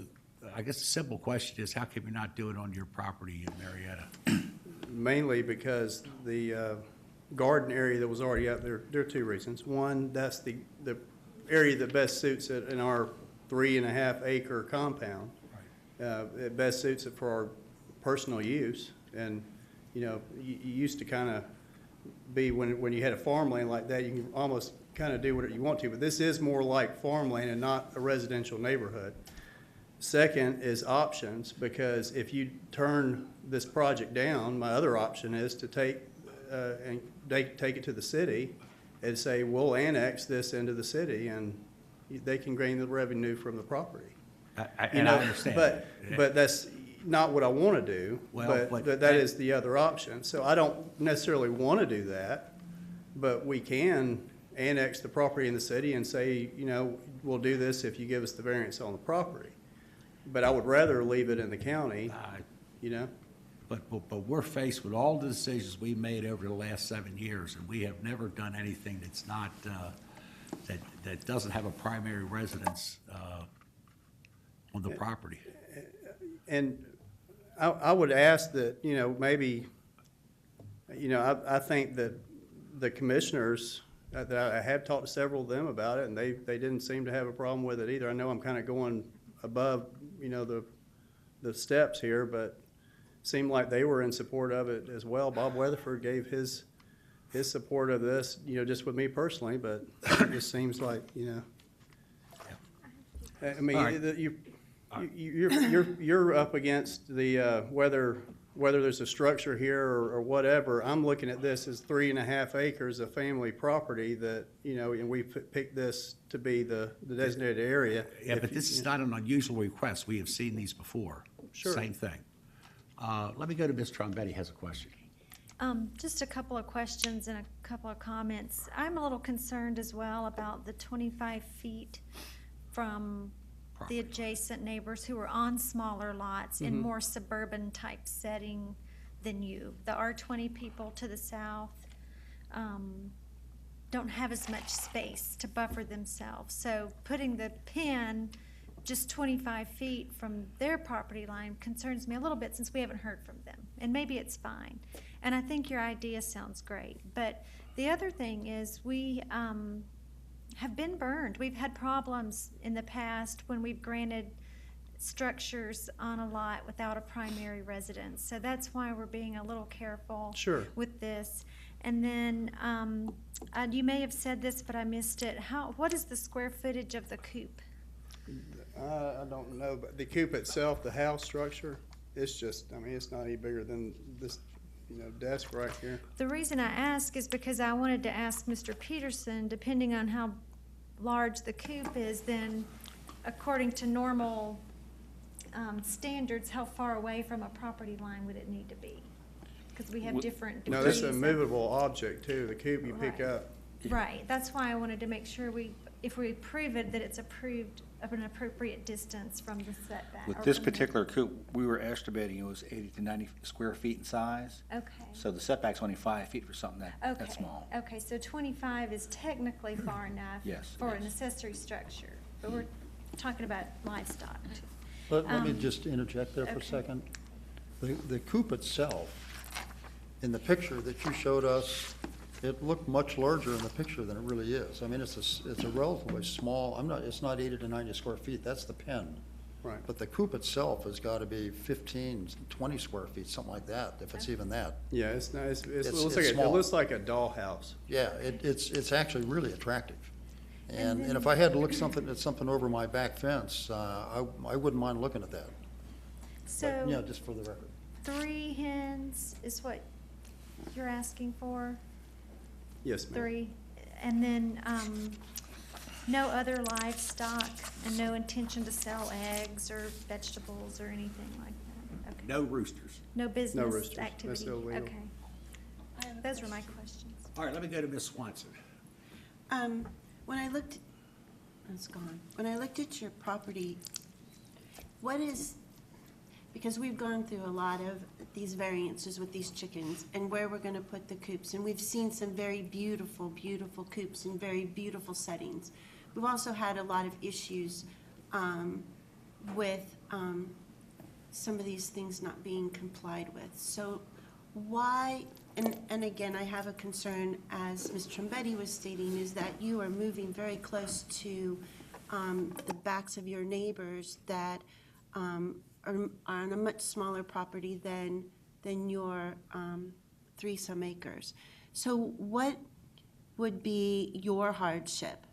I guess the simple question is, how come you're not doing it on your property in Marietta? Mainly because the garden area that was already out there, there are two reasons. One, that's the area that best suits it in our 3.5 acre compound. It best suits it for our personal use. And, you used to kind of be when you had a farmland like that, you can almost kind of do whatever you want to, but this is more like farmland and not a residential neighborhood. Second is options, because if you turn this project down, my other option is to take it to the city and say, we'll annex this into the city, and they can gain the revenue from the property. I understand. But that's not what I want to do, Well, but but- that is the other option. So I don't necessarily want to do that, but we can annex the property in the city and say, we'll do this if you give us the variance on the property. But I would rather leave it in the county, But we're faced with all the decisions we made over the last 7 years, and we have never done anything that's not that doesn't have a primary residence on the property. And I would ask that, maybe, I think that the commissioners, that I have talked to several of them about it, and they didn't seem to have a problem with it either. I know I'm kind of going above, the steps here, but seemed like they were in support of it as well. Bob Weatherford gave his support of this, just with me personally, but it just seems like, I mean, All right. you're up against the, whether there's a structure here or whatever. I'm looking at this as 3.5 acres of family property that, and we picked this to be the designated area. Yeah, but this is not an unusual request. We have seen these before. Sure. Same thing. Let me go to Ms. Trombetti, has a question. Just a couple of questions and a couple of comments. I'm a little concerned as well about the 25 feet from the adjacent neighbors who are on smaller lots in more suburban type setting than you. The R20 people to the south don't have as much space to buffer themselves. So putting the pin just 25 feet from their property line concerns me a little bit since we haven't heard from them. And maybe it's fine. And I think your idea sounds great. But the other thing is we have been burned. We've had problems in the past when we've granted structures on a lot without a primary residence. So that's why we're being a little careful with this. And then you may have said this, but I missed it. What is the square footage of the coop? I don't know, but the coop itself, the house structure, it's just, it's not any bigger than this, desk right here. The reason I ask is because I wanted to ask Mr. Peterson, depending on how large the coop is, then according to normal standards, how far away from a property line would it need to be? Because we have different degrees. No, this is a movable object too, the coop you pick Right. up. Right, that's why I wanted to make sure if we approve it, that it's approved of an appropriate distance from the setback. With or this from the- particular coop, we were estimating it was 80 to 90 square feet in size. Okay. So the setback's only 5 feet for something that Okay. small. Okay, so 25 is technically far enough Yes, for an yes. accessory structure, but we're talking about livestock. Let me just interject there for a okay. second. The coop itself, in the picture that you showed us, it looked much larger in the picture than it really is. It's a relatively small, it's not 80 to 90 square feet, that's the pen. Right. But the coop itself has got to be 15, 20 square feet, something like that, if it's even that. Yeah, it's nice. It It's looks small. like a dollhouse. Yeah, it's actually really attractive. And And then- if I had to look at something over my back fence, I wouldn't mind looking at that. So But, yeah, just for the record. 3 hens is what you're asking for? Yes, ma'am. 3, and then no other livestock and no intention to sell eggs or vegetables or anything like that? Okay. No roosters. No business roosters. That's activity? illegal. Okay. Those were my questions. All right, let me go to Ms. Swanson. When I looked, it's gone. When I looked at your property, because we've gone through a lot of these variances with these chickens and where we're gonna put the coops, and we've seen some very beautiful, beautiful coops in very beautiful settings. We've also had a lot of issues with some of these things not being complied with. So why, and again, I have a concern, as Ms. Trombetti was stating, is that you are moving very close to the backs of your neighbors that are on a much smaller property than your 3-some acres. So what would be your hardship?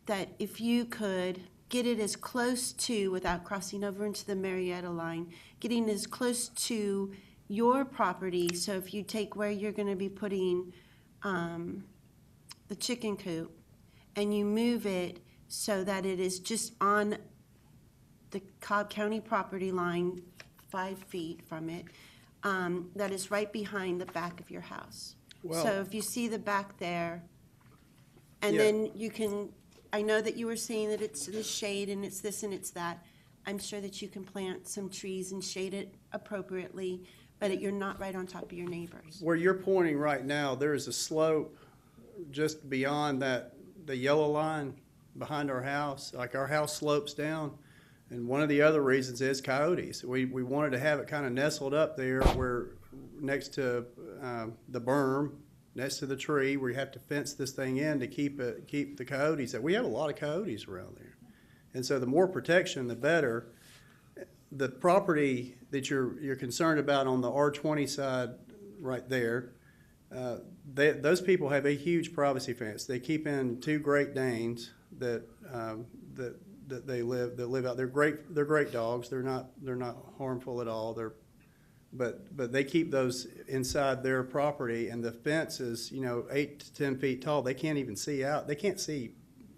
That if you could get it as close to, without crossing over into the Marietta line, getting as close to your property, so if you take where you're gonna be putting the chicken coop, and you move it so that it is just on the Cobb County property line, 5 feet from it, that is right behind the back of your house. Well- So if you see the back there, and Yeah. then you can, I know that you were saying that it's the shade and it's this and it's that. I'm sure that you can plant some trees and shade it appropriately, but you're not right on top of your neighbors. Where you're pointing right now, there is a slope just beyond the yellow line behind our house, like our house slopes down. And one of the other reasons is coyotes. We wanted to have it kind of nestled up there where next to the berm, next to the tree, where you have to fence this thing in to keep the coyotes. We have a lot of coyotes around there. And so the more protection, the better. The property that you're concerned about on the R20 side right there, those people have a huge privacy fence. They keep in 2 Great Danes that they live out. They're great dogs. They're not harmful at all. But they keep those inside their property, and the fence is 8 to 10 feet tall. They can't even see out. They can't see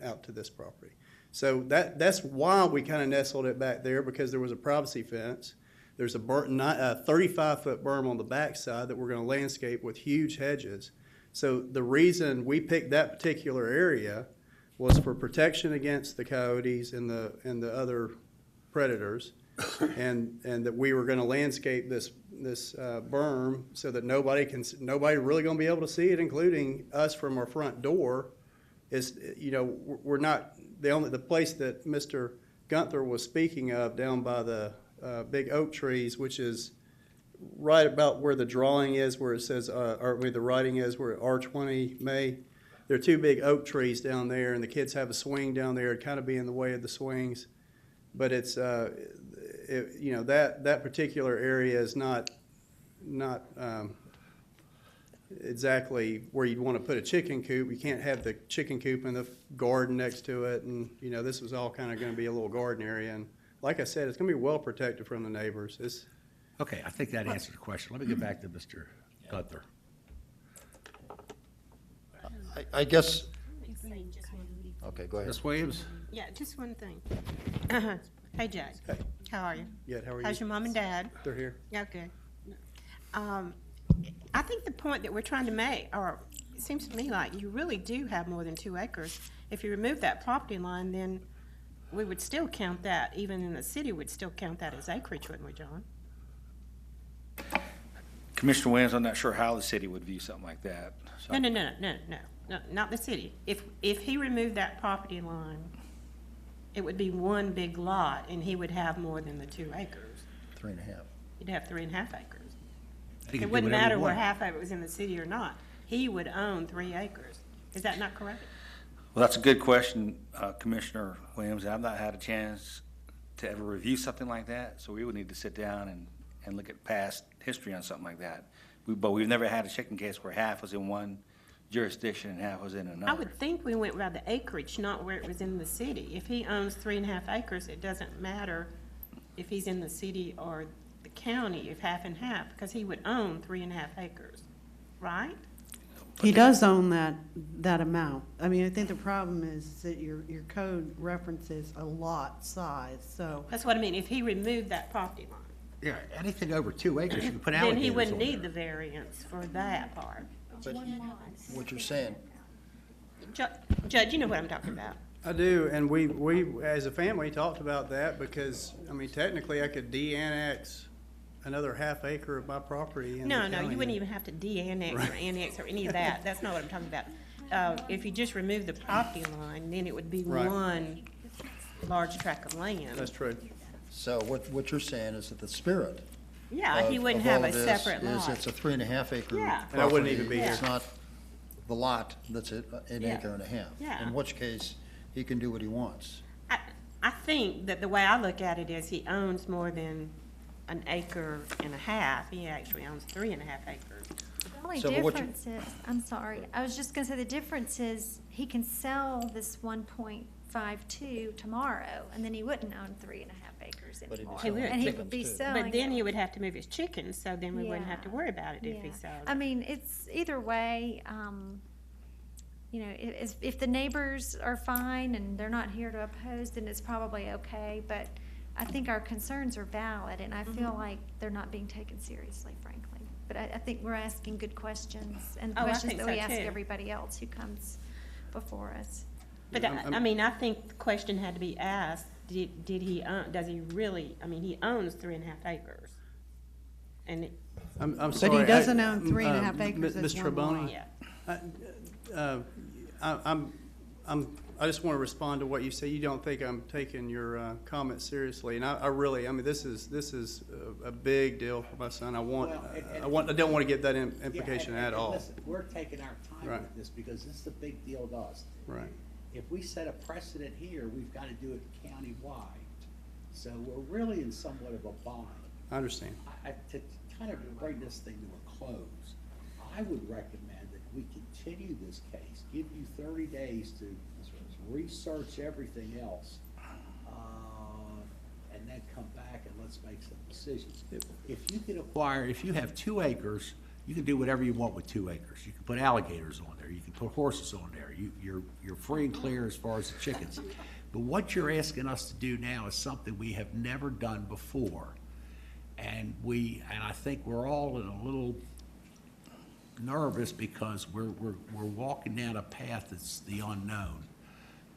out to this property. So that's why we kind of nestled it back there, because there was a privacy fence. There's a 35-foot berm on the backside that we're going to landscape with huge hedges. So the reason we picked that particular area was for protection against the coyotes and the other predators, and that we were going to landscape this berm so that nobody really going to be able to see it, including us from our front door. We're not the place that Mr. Gunther was speaking of down by the big oak trees, which is right about where the drawing is, where it says, or where the writing is, where R20 May. There are 2 big oak trees down there, and the kids have a swing down there. It'd kind of be in the way of the swings, but it's that particular area is not exactly where you'd want to put a chicken coop. You can't have the chicken coop in the garden next to it, and this was all kind of going to be a little garden area. And like I said, it's going to be well protected from the neighbors. Okay, I think that answers the question. Let me get back to Mr. Gunther. I guess, okay, go ahead. Ms. Williams? Yeah, just one thing. Hey, Judge. Hey. How are you? Good, how are you? How's your mom and dad? They're here. Yeah, good. I think the point that we're trying to make, or it seems to me like you really do have more than 2 acres. If you remove that property line, then we would still count that, even in the city, would still count that as acreage, wouldn't we, John? Commissioner Williams, I'm not sure how the city would view something like that. So- No, not the city. If he removed that property line, it would be one big lot, and he would have more than the 2 acres. 3.5. He'd have 3.5 acres. He can It do wouldn't whatever he matter where wanted. half of it was in the city or not. He would own 3 acres. Is that not correct? Well, that's a good question, Commissioner Williams. I've not had a chance to ever review something like that, so we would need to sit down and look at past history on something like that. But we've never had a chicken case where half was in one jurisdiction and half was in another. I would think we went by the acreage, not where it was in the city. If he owns 3.5 acres, it doesn't matter if he's in the city or the county, if half and half, because he would own 3.5 acres, right? He does own that amount. I mean, I think the problem is that your code references a lot size, so. That's what I mean. If he removed that property line, Yeah, anything over 2 acres, you can put then alligators he wouldn't on need there. the variance for that part. But what you're saying, Judge, you know what I'm talking about. I do, and we as a family talked about that, because, technically I could de-annex another half acre of my property in the No, county. you wouldn't even have to de-annex or annex or any of that. That's not what I'm talking about. If you just remove the property line, then it would be Right. one large tract of land. That's true. so what you're saying is that the spirit Yeah, he of- wouldn't of have all a this separate is lot. it's a 3.5 acre Yeah. And I wouldn't property. even be It's here. not the lot that's an Yeah. acre and a half. Yeah. In which case, he can do what he wants. I think that the way I look at it is he owns more than an acre and a half. He actually owns 3.5 acres. The only So, but what you- difference is, I'm sorry, I was just gonna say the difference is he can sell this 1.52 tomorrow, and then he wouldn't own 3.5 acres But he'd be anymore. selling And he chickens, would be too. selling. But then it. he would have to move his chickens, so then we wouldn't have to Yeah. worry about it if he Yeah. sold I it. mean, it's either way, if the neighbors are fine and they're not here to oppose, then it's probably okay, but I think our concerns are valid, and I feel Mm-hmm. like they're not being taken seriously, frankly. But I think we're asking good questions, and Oh, I questions think that so, we ask too. everybody else who comes before us. But I think the question had to be asked, did he own, does he really, he owns 3.5 acres. And, I'm sorry. But he doesn't I- own 3.5 acres Ms. as one Treboni, lot. yeah. I just want to respond to what you say. You don't think I'm taking your comment seriously, and I really, I mean, this is a big deal for my son. I don't want to get that implication Yeah, and at all. Listen, we're taking our time Right. with this because this is a big deal to us. Right. If we set a precedent here, we've got to do it countywide. So we're really in somewhat of a bind. I understand. To kind of bring this thing to a close, I would recommend that we continue this case, give you 30 days to research everything else, and then come back and let's make some decisions. If you can acquire, if you have 2 acres, you can do whatever you want with 2 acres. You can put alligators on there, you can put horses on there, you're free and clear as far as the chickens. But what you're asking us to do now is something we have never done before. And I think we're all in a little nervous because we're walking down a path that's the unknown,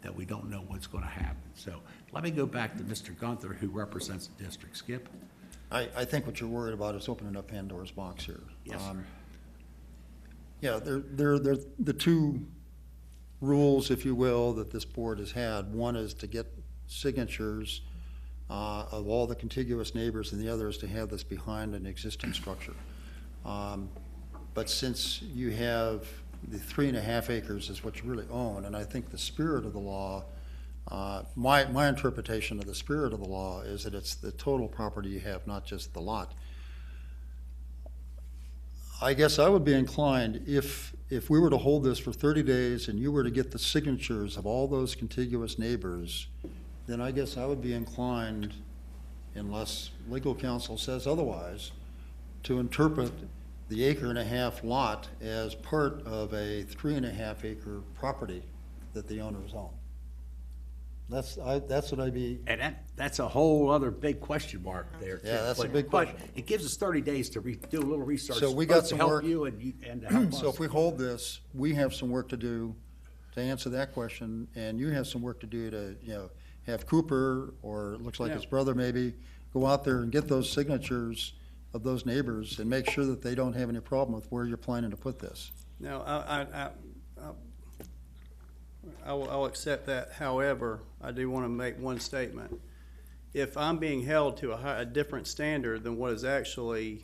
that we don't know what's going to happen. So let me go back to Mr. Gunther, who represents the district. Skip? I think what you're worried about is opening up Pandora's box here. Yes, sir. Yeah, they're the 2 rules, if you will, that this board has had. One is to get signatures of all the contiguous neighbors, and the other is to have this behind an existing structure. But since you have the 3.5 acres is what you really own, and I think the spirit of the law, my interpretation of the spirit of the law is that it's the total property you have, not just the lot. I guess I would be inclined, if we were to hold this for 30 days and you were to get the signatures of all those contiguous neighbors, then I guess I would be inclined, unless legal counsel says otherwise, to interpret the 1.5 acre lot as part of a 3.5 acre property that the owners own. That's what I'd be. And that's a whole other big question mark there, too. Yeah, that's a big But question. it gives us 30 days to do a little research. So we got both to some help work. you and to help us. So if we hold this, we have some work to do to answer that question, and you have some work to do to, have Cooper, or it looks like his brother maybe, go out there and get those signatures of those neighbors and make sure that they don't have any problem with where you're planning to put this. Now, I'll accept that. However, I do want to make one statement. If I'm being held to a different standard than what is actually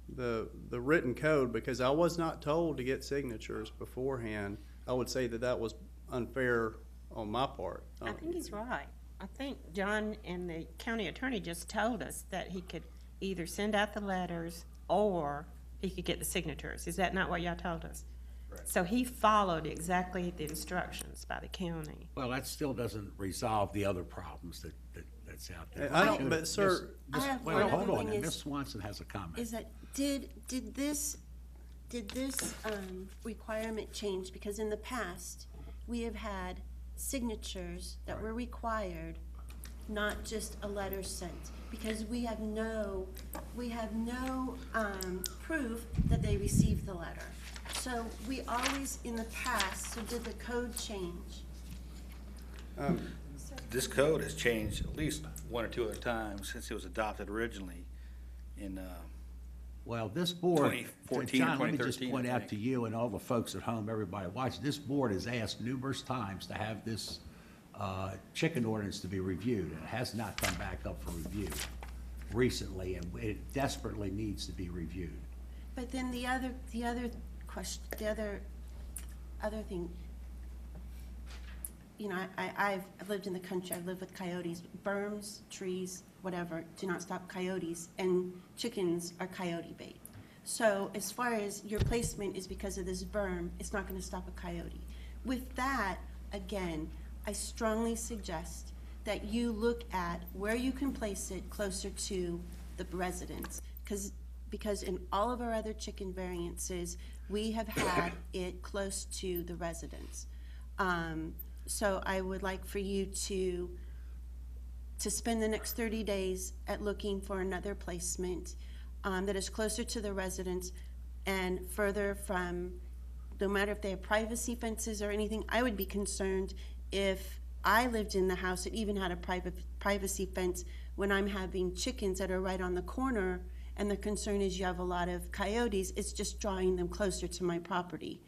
the written code, because I was not told to get signatures beforehand, I would say that was unfair on my part. I think he's right. I think John and the county attorney just told us that he could either send out the letters or he could get the signatures. Is that not what y'all told us? Right. So he followed exactly the instructions by the county. Well, that still doesn't resolve the other problems that's out there. I don't, but sir. I have Well, one hold other on, thing and is- Ms. Swanson has a comment. Is that, did this requirement change? Because in the past, we have had signatures that were required, not just a letter sent. Because we have no proof that they received the letter. So we always, in the past, so did the code change? This code has changed at least 1 or 2 other times since it was adopted originally in, Well, this board, 2014 or John, let me just 2013, point I out think. to you and all the folks at home, everybody watching, this board has asked numerous times to have this chicken ordinance to be reviewed, and it has not come back up for review recently, and it desperately needs to be reviewed. But then the other question, the other thing, I've lived in the country, I've lived with coyotes. Berms, trees, whatever, do not stop coyotes, and chickens are coyote bait. So as far as your placement is because of this berm, it's not gonna stop a coyote. With that, again, I strongly suggest that you look at where you can place it closer to the residents. Because in all of our other chicken variances, we have had it close to the residents. So I would like for you to spend the next 30 days at looking for another placement that is closer to the residents and further from, no matter if they have privacy fences or anything. I would be concerned if I lived in the house that even had a privacy fence when I'm having chickens that are right on the corner, and the concern is you have a lot of coyotes, it's just drawing them closer to my property.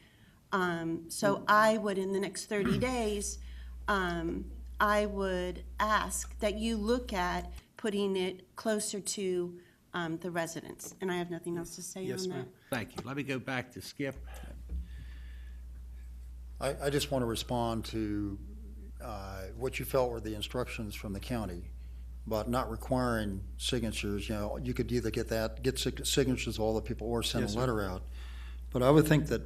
So I would, in the next 30 days, I would ask that you look at putting it closer to the residents. And I have nothing else to say on that. Yes, ma'am. Thank you. Let me go back to Skip. I just want to respond to what you felt were the instructions from the county about not requiring signatures. You know, you could either get signatures of all the people or send Yes, a sir. letter out. But I would think that,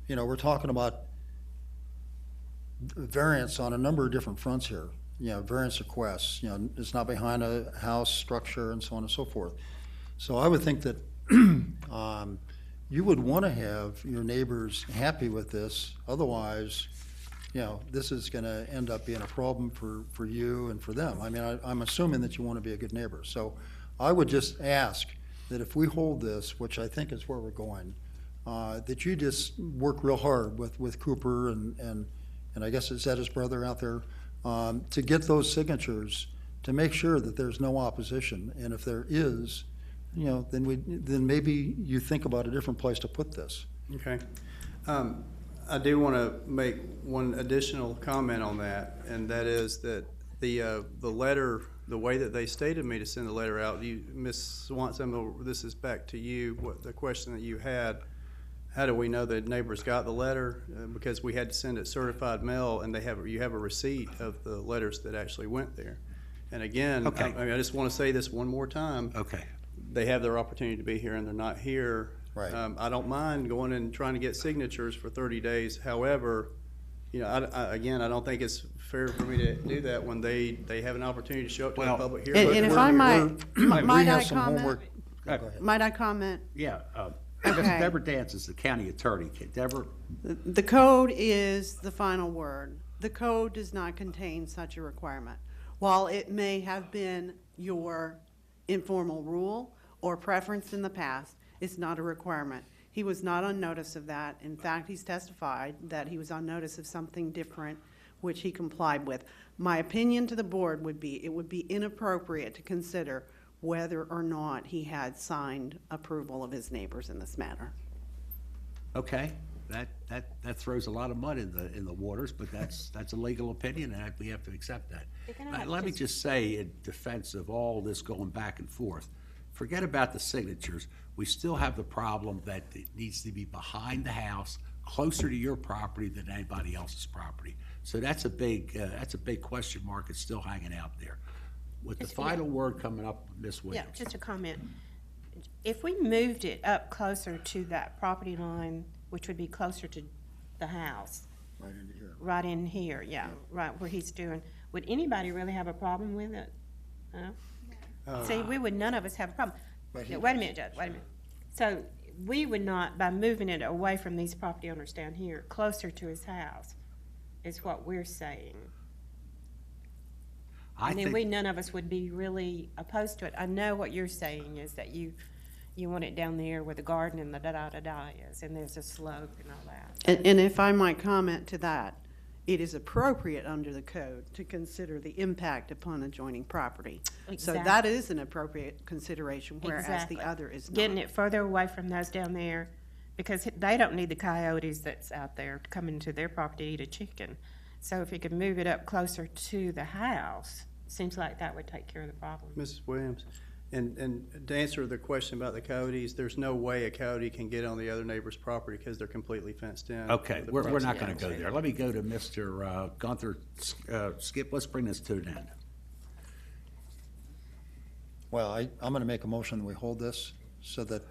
you know, we're talking about variance on a number of different fronts here. You know, variance requests, you know, it's not behind a house structure and so on and so forth. So I would think that you would want to have your neighbors happy with this. Otherwise, you know, this is going to end up being a problem for you and for them. I mean, I'm assuming that you want to be a good neighbor. So I would just ask that if we hold this, which I think is where we're going, that you just work real hard with Cooper and I guess is that his brother out there, to get those signatures to make sure that there's no opposition. And if there is, you know, then maybe you think about a different place to put this. Okay. I do want to make one additional comment on that, and that is that the letter, the way that they stated me to send the letter out, Ms. Swanson, this is back to you, what the question that you had. How do we know that neighbors got the letter? Because we had to send it certified mail, and you have a receipt of the letters that actually went there. And again, Okay. I just want to say this one more time. Okay. They have their opportunity to be here, and they're not here. Right. I don't mind going and trying to get signatures for 30 days. However, you know, again, I don't think it's fair for me to do that when they have an opportunity to show up to the Well, public And hearing. if I might, We might have I some comment? homework. Go ahead. Might I comment? Yeah, Okay. Deborah Dance is the county attorney. Deborah, The code is the final word. The code does not contain such a requirement. While it may have been your informal rule or preference in the past, it's not a requirement. He was not on notice of that. In fact, he's testified that he was on notice of something different, which he complied with. My opinion to the board would be, it would be inappropriate to consider whether or not he had signed approval of his neighbors in this matter. okay, that throws a lot of mud in the waters, but that's a legal opinion, and we have to accept that. Let me just say, in defense of all this going back and forth, forget about the signatures. We still have the problem that it needs to be behind the house, closer to your property than anybody else's property. So that's a big question mark. It's still hanging out there. With the final word coming up, Ms. Yeah, Williams. just a comment. If we moved it up closer to that property line, which would be closer to the house, Right into here. right in here, yeah, right where he's doing, would anybody really have a problem with it? No? See, none of us have a problem. But he Yeah, wait a does. minute, Judge, wait a minute. So we would not, by moving it away from these property owners down here, closer to his house, is what we're saying. And then none of us would be really opposed to it. I know what you're saying is that you want it down there where the garden and the da-da-da-da is, and there's a slope and all that. And if I might comment to that, it is appropriate under the code to consider the impact upon adjoining property. So that Exactly. is an appropriate consideration, whereas the Exactly. other is not. Getting it further away from those down there, because they don't need the coyotes that's out there to come into their property to eat a chicken. So if you could move it up closer to the house, seems like that would take care of the problem. Mrs. Williams, and to answer the question about the coyotes, there's no way a coyote can get on the other neighbor's property because they're completely fenced in. Okay, with the we're not property. gonna go there. Let me go to Mr. Gunther. Skip, let's bring this to an end. Well, I'm going to make a motion that we hold this so that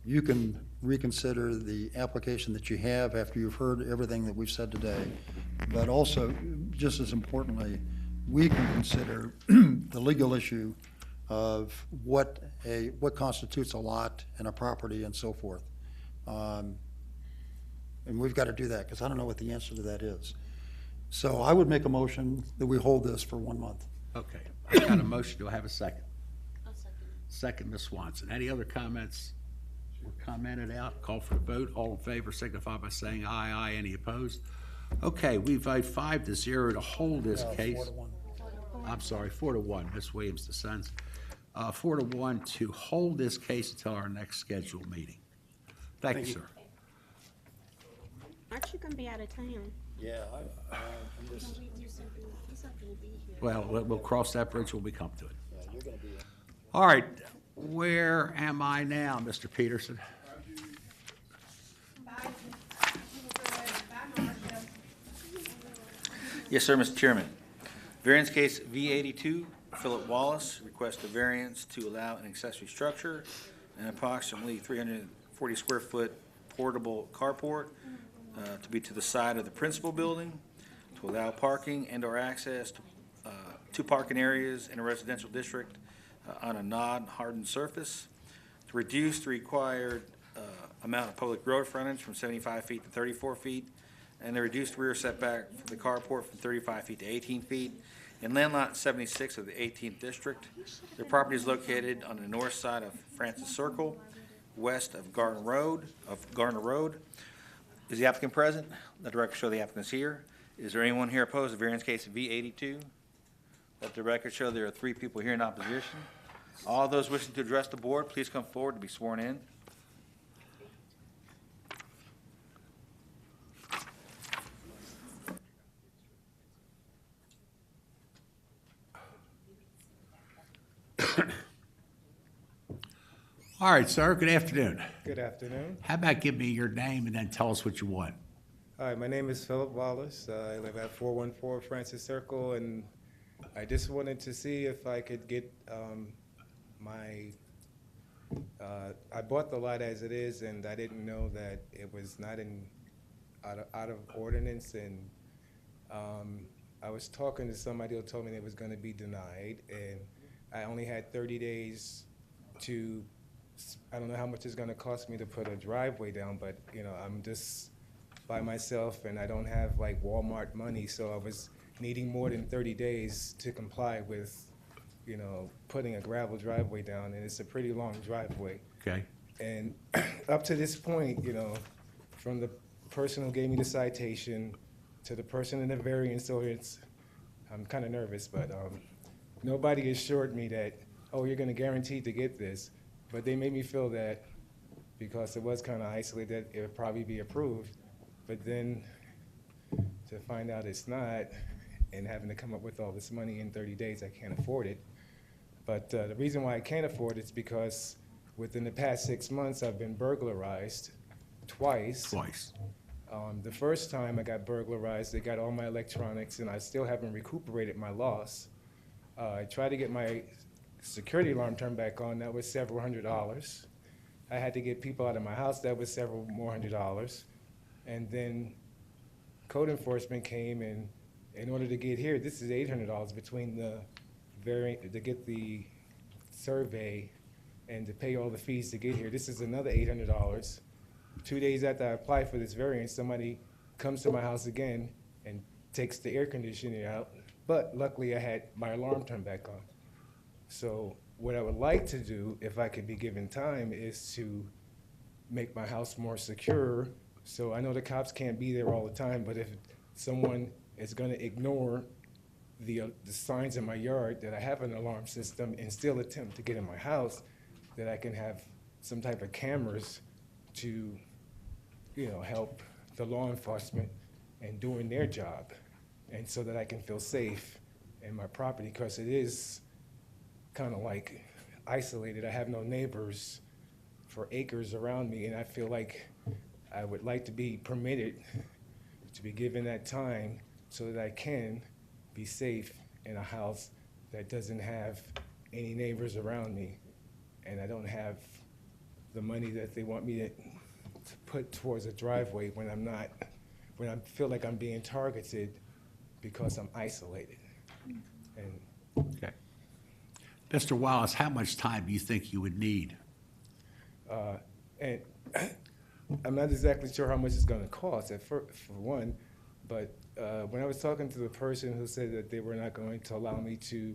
you can reconsider the application that you have after you've heard everything that we've said today. But also, just as importantly, we can consider the legal issue of what constitutes a lot and a property and so forth. And we've got to do that because I don't know what the answer to that is. So I would make a motion that we hold this for 1 month. Okay, I've got a motion. Do I have a second? I'll second. Second, Ms. Swanson. Any other comments or commented out? Call for the vote. All in favor signify by saying aye. Aye. Any opposed? Okay, we vote 5-0 to hold this case. 4-1. I'm sorry, 4-1. Ms. Williams dissents. 4-1 to hold this case until our next scheduled meeting. Thank you, sir. Aren't you gonna be out of town? Yeah, I'm just, Well, we'll cross that bridge when we come to it. yeah, you're gonna be. All right, where am I now, Mr. Peterson? Yes, sir, Mr. Chairman. Variance case V82, Philip Wallace, request a variance to allow an accessory structure, an approximately 340 square foot portable carport to be to the side of the principal building, to allow parking and/or access to parking areas in a residential district on a non-hardened surface, to reduce the required amount of public road frontage from 75 feet to 34 feet, and the reduced rear setback for the carport from 35 feet to 18 feet. In land lot 76 of the 18th district, the property is located on the north side of Francis Circle, west of Garner Road. Is the applicant present? Let the record show the applicant is here. Is there anyone here opposed to variance case V82? Let the record show there are 3 people here in opposition. All those wishing to address the board, please come forward to be sworn in. All right, sir, good afternoon. Good afternoon. How about give me your name and then tell us what you want? Hi, my name is Philip Wallace. I live at 414 Francis Circle, and I just wanted to see if I could get I bought the lot as it is, and I didn't know that it was not out of ordinance, and I was talking to somebody who told me it was going to be denied, and I only had 30 days to, I don't know how much it's going to cost me to put a driveway down, but, you know, I'm just by myself, and I don't have like Walmart money, so I was needing more than 30 days to comply with, you know, putting a gravel driveway down, and it's a pretty long driveway. Okay. And up to this point, you know, from the person who gave me the citation to the person in the variance, so I'm kind of nervous, but nobody assured me that, oh, you're going to guarantee to get this, but they made me feel that because it was kind of isolated, it would probably be approved. But then to find out it's not, and having to come up with all this money in 30 days, I can't afford it. But the reason why I can't afford it is because within the past 6 months, I've been burglarized twice. The first time I got burglarized, they got all my electronics, and I still haven't recuperated my loss. I tried to get my security alarm turned back on. That was several $100s. I had to get people out of my house. That was several more $100s. And then code enforcement came, and in order to get here, this is $800 between the to get the survey and to pay all the fees to get here. This is another $800. 2 days after I apply for this variance, somebody comes to my house again and takes the air conditioning out. But luckily, I had my alarm turned back on. So what I would like to do, if I could be given time, is to make my house more secure. So I know the cops can't be there all the time, but if someone is going to ignore the signs in my yard that I have an alarm system and still attempt to get in my house, that I can have some type of cameras to, you know, help the law enforcement in doing their job, and so that I can feel safe in my property, because it is kind of like isolated. I have no neighbors for acres around me, and I feel like I would like to be permitted to be given that time so that I can be safe in a house that doesn't have any neighbors around me, and I don't have the money that they want me to put towards a driveway when I feel like I'm being targeted because I'm isolated. And Okay. Mr. Wallace, how much time do you think you would need? and I'm not exactly sure how much it's going to cost for one, but when I was talking to the person who said that they were not going to allow me to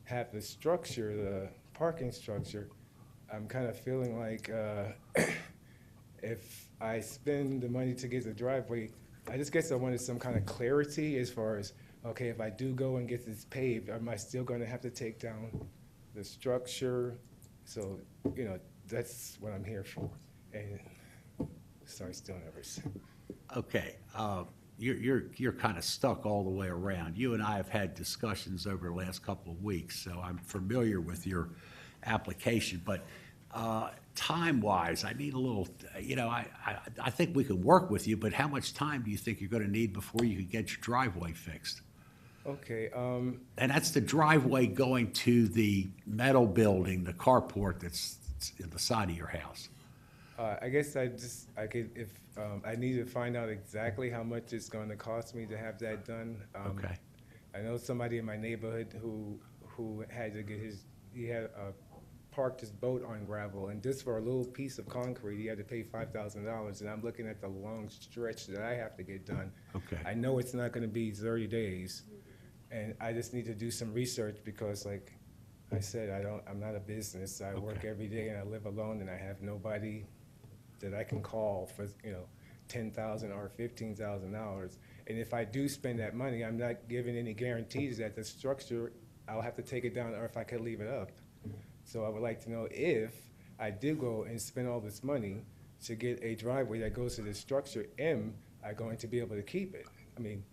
have the structure, the parking structure, I'm kind of feeling like if I spend the money to get the driveway, I just guess I wanted some kind of clarity as far as, okay, if I do go and get this paved, am I still going to have to take down the structure? So, you know, that's what I'm here for. And sorry, still nervous. Okay, you're kind of stuck all the way around. You and I have had discussions over the last couple of weeks, so I'm familiar with your application, but time-wise, I need a little, I think we can work with you, but how much time do you think you're gonna need before you can get your driveway fixed? Okay, And that's the driveway going to the metal building, the carport that's in the side of your house. I guess I could, if, I need to find out exactly how much it's gonna cost me to have that done. Okay. I know somebody in my neighborhood who had to get he had parked his boat on gravel, and just for a little piece of concrete, he had to pay $5,000, and I'm looking at the long stretch that I have to get done. Okay. I know it's not gonna be 30 days, and I just need to do some research because, like I said, I'm not a business. I work every day and I live alone, and I have nobody that I can call for, $10,000 or $15,000. And if I do spend that money, I'm not giving any guarantees that the structure, I'll have to take it down or if I could leave it up. So I would like to know if I did go and spend all this money to get a driveway that goes to this structure, am I going to be able to keep it? I mean,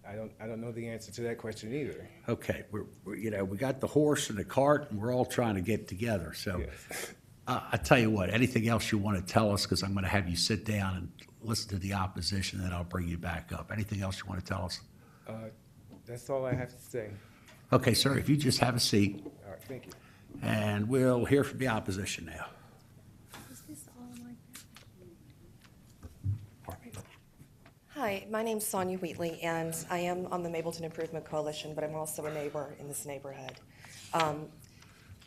I don't know the answer to that question either. Okay, we got the horse and the cart, and we're all trying to get together, so. Yes. I tell you what, anything else you want to tell us, because I'm going to have you sit down and listen to the opposition, and then I'll bring you back up. Anything else you want to tell us? That's all I have to say. Okay, sir, if you just have a seat, All right, thank you. and we'll hear from the opposition now. Is this all like Hi, my name's Sonia Wheatley, and I am on the Mableton Improvement Coalition, but I'm also a neighbor in this neighborhood.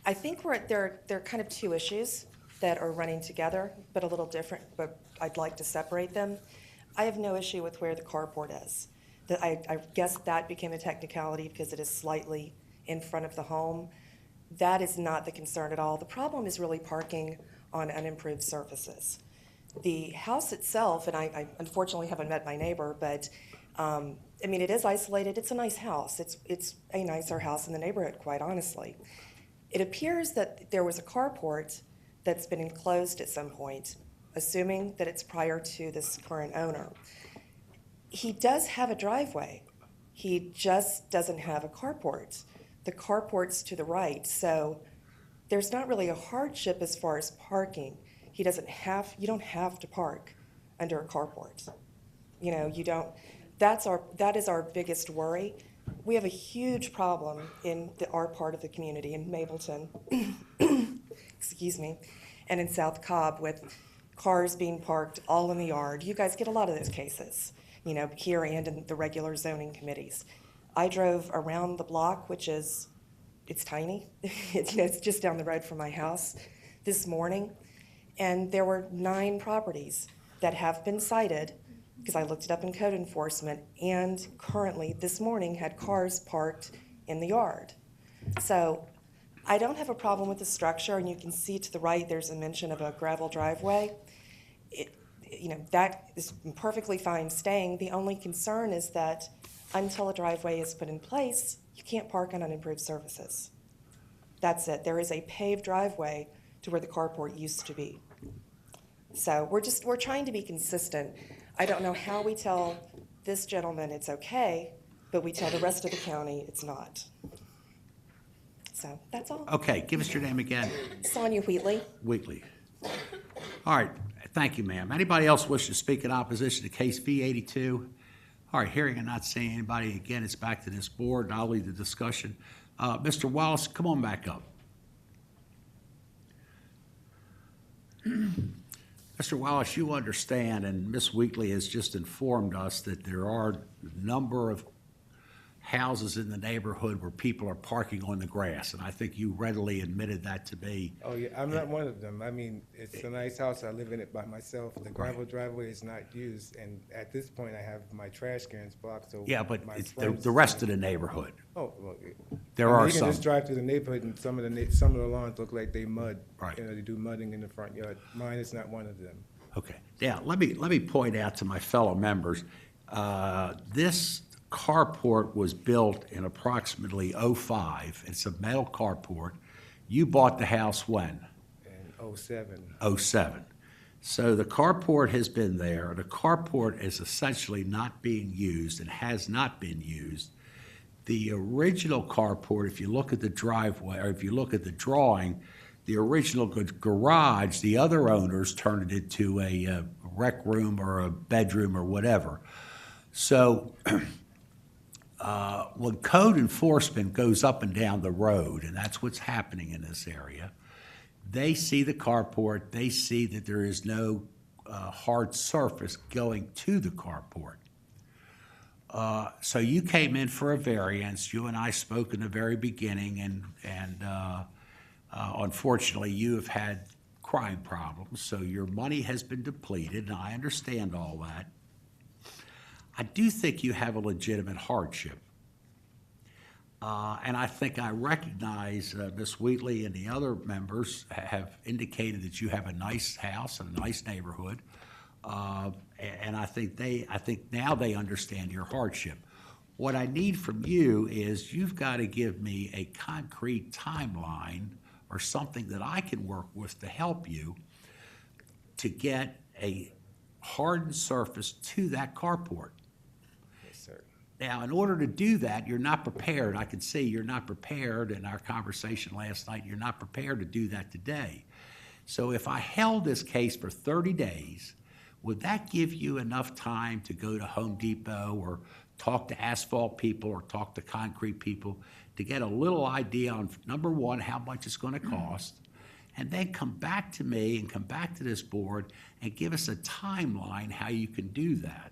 I think there are kind of two issues that are running together, but a little different, but I'd like to separate them. I have no issue with where the carport is. I guess that became a technicality because it is slightly in front of the home. That is not the concern at all. The problem is really parking on unimproved surfaces. The house itself, and I unfortunately haven't met my neighbor, but it is isolated. It's a nice house. It's a nicer house in the neighborhood, quite honestly. It appears that there was a carport that's been enclosed at some point, assuming that it's prior to this current owner. He does have a driveway. He just doesn't have a carport. The carport's to the right, so there's not really a hardship as far as parking. You don't have to park under a carport. You don't. That is our biggest worry. We have a huge problem in our part of the community in Mableton, excuse me, and in South Cobb with cars being parked all in the yard. You guys get a lot of those cases, here and in the regular zoning committees. I drove around the block, it's tiny. It's just down the road from my house this morning, and there were 9 properties that have been cited because I looked it up in code enforcement, and currently this morning had cars parked in the yard. So I don't have a problem with the structure, and you can see to the right there's a mention of a gravel driveway. That is perfectly fine staying. The only concern is that until a driveway is put in place, you can't park on unimproved surfaces. That's it. There is a paved driveway to where the carport used to be. So we're trying to be consistent. I don't know how we tell this gentleman it's okay, but we tell the rest of the county it's not. So that's all. Okay, give us your name again. Sonia Wheatley. Wheatley. All right, thank you, ma'am. Anybody else wish to speak in opposition to case V82? All right, hearing and not seeing anybody, again, it's back to this board, and I'll lead the discussion. Mr. Wallace, come on back up. Mr. Wallace, you understand, and Ms. Wheatley has just informed us that there are a number of houses in the neighborhood where people are parking on the grass, and I think you readily admitted that to me. Oh, yeah, I'm not one of them. It's a nice house. I live in it by myself. The gravel driveway is not used, and at this point, I have my trash cans blocked, so. Yeah, but my it's friends- the rest of the neighborhood. Oh, well. There are You can some. just drive through the neighborhood, and some of the lawns look like they mud. Right. They do mudding in the front yard. Mine is not one of them. Okay. Now, let me point out to my fellow members, this carport was built in approximately '05. It's a metal carport. You bought the house when? And '07. '07. So the carport has been there. The carport is essentially not being used and has not been used. The original carport, if you look at the driveway, or if you look at the drawing, the original garage, the other owners turned it into a rec room or a bedroom or whatever. So when code enforcement goes up and down the road, and that's what's happening in this area, they see the carport, they see that there is no hard surface going to the carport. So you came in for a variance. You and I spoke in the very beginning, and unfortunately, you have had crime problems, so your money has been depleted, and I understand all that. I do think you have a legitimate hardship. And I think I recognize Ms. Wheatley and the other members have indicated that you have a nice house and a nice neighborhood. And I think now they understand your hardship. What I need from you is you've got to give me a concrete timeline or something that I can work with to help you to get a hardened surface to that carport. Yes, sir. Now, in order to do that, you're not prepared. I can see you're not prepared in our conversation last night. You're not prepared to do that today. So if I held this case for 30 days, would that give you enough time to go to Home Depot or talk to asphalt people or talk to concrete people to get a little idea on, number one, how much it's going to cost, and then come back to me and come back to this board and give us a timeline how you can do that?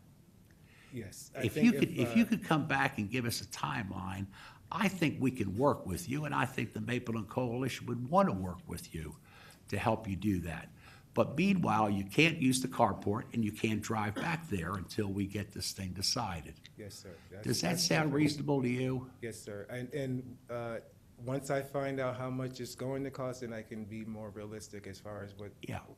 Yes. If you could come back and give us a timeline, I think we can work with you, and I think the Mapleton Coalition would want to work with you to help you do that. But meanwhile, you can't use the carport and you can't drive back there until we get this thing decided. Yes, sir. Does that sound reasonable to you? Yes, sir. And once I find out how much it's going to cost, then I can be more realistic as far as what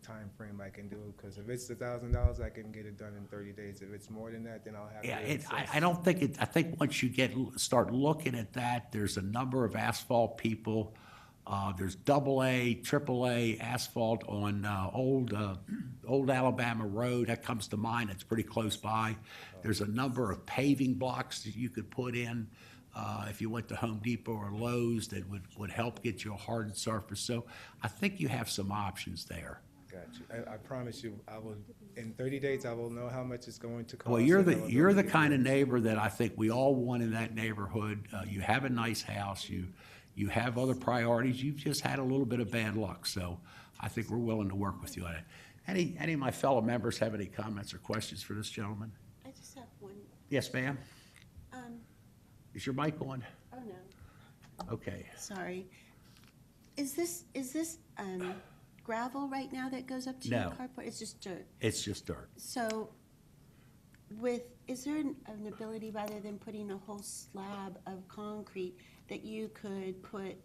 time frame I can do. Because if it's $1,000, I can get it done in 30 days. If it's more than that, then I'll have to. I don't think it, I think once you start looking at that, there's a number of asphalt people. There's AA, AAA asphalt on Old Alabama Road. That comes to mind. It's pretty close by. There's a number of paving blocks that you could put in if you went to Home Depot or Lowe's that would help get you a hardened surface. So I think you have some options there. Got you. I promise you, I will, in 30 days, I will know how much it's going to cost. Well, you're the kind of neighbor that I think we all want in that neighborhood. You have a nice house. You have other priorities. You've just had a little bit of bad luck. So I think we're willing to work with you on it. Any of my fellow members have any comments or questions for this gentleman? I just have one. Yes, ma'am? Is your mic on? Oh, no. Okay. Sorry. Is this gravel right now that goes up to your No. carport? It's just dirt? It's just dirt. So is there an ability, rather than putting a whole slab of concrete, that you could put,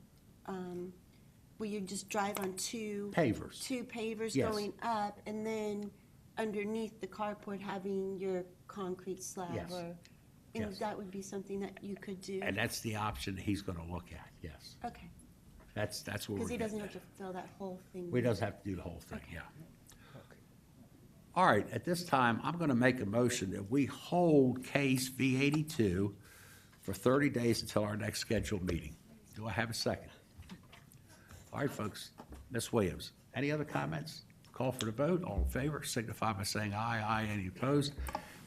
where you just drive on two Pavers. two pavers Yes. going up, and then underneath the carport having your concrete slab? Yes. And Yes. that would be something that you could do? And that's the option he's going to look at, yes. Okay. That's what we're Because he getting doesn't at. have to fill that whole thing. We doesn't have to do the whole thing, Okay. yeah. All right, at this time, I'm going to make a motion that we hold case V82 for 30 days until our next scheduled meeting. Do I have a second? All right, folks. Ms. Williams, any other comments? Call for the vote. All in favor, signify by saying aye. Aye. Any opposed?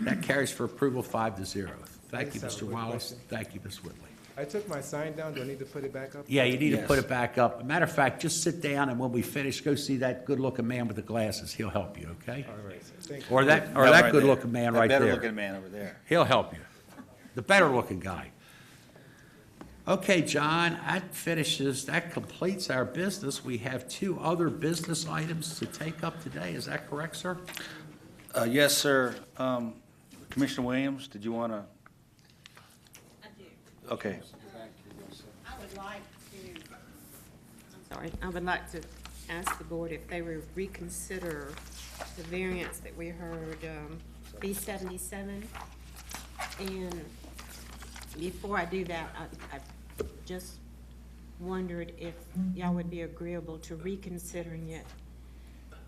That carries for approval 5-0. Thank you, just have Mr. a quick Wallace. question. Thank you, Ms. Whitley. I took my sign down. Do I need to put it back up? Yeah, you need to put it back up. Matter of fact, just sit down, and when we finish, go see that good-looking man with the glasses. He'll help you, okay? All right, sir. Thank you. Or that good-looking man right there. That better-looking man over there. He'll help you. The better-looking guy. Okay, John, that completes our business. We have 2 other business items to take up today. Is that correct, sir? Yes, sir. Commissioner Williams, did you want to? I do. Okay. I would like to ask the board if they would reconsider the variance that we heard, B77. And before I do that, I just wondered if y'all would be agreeable to reconsidering it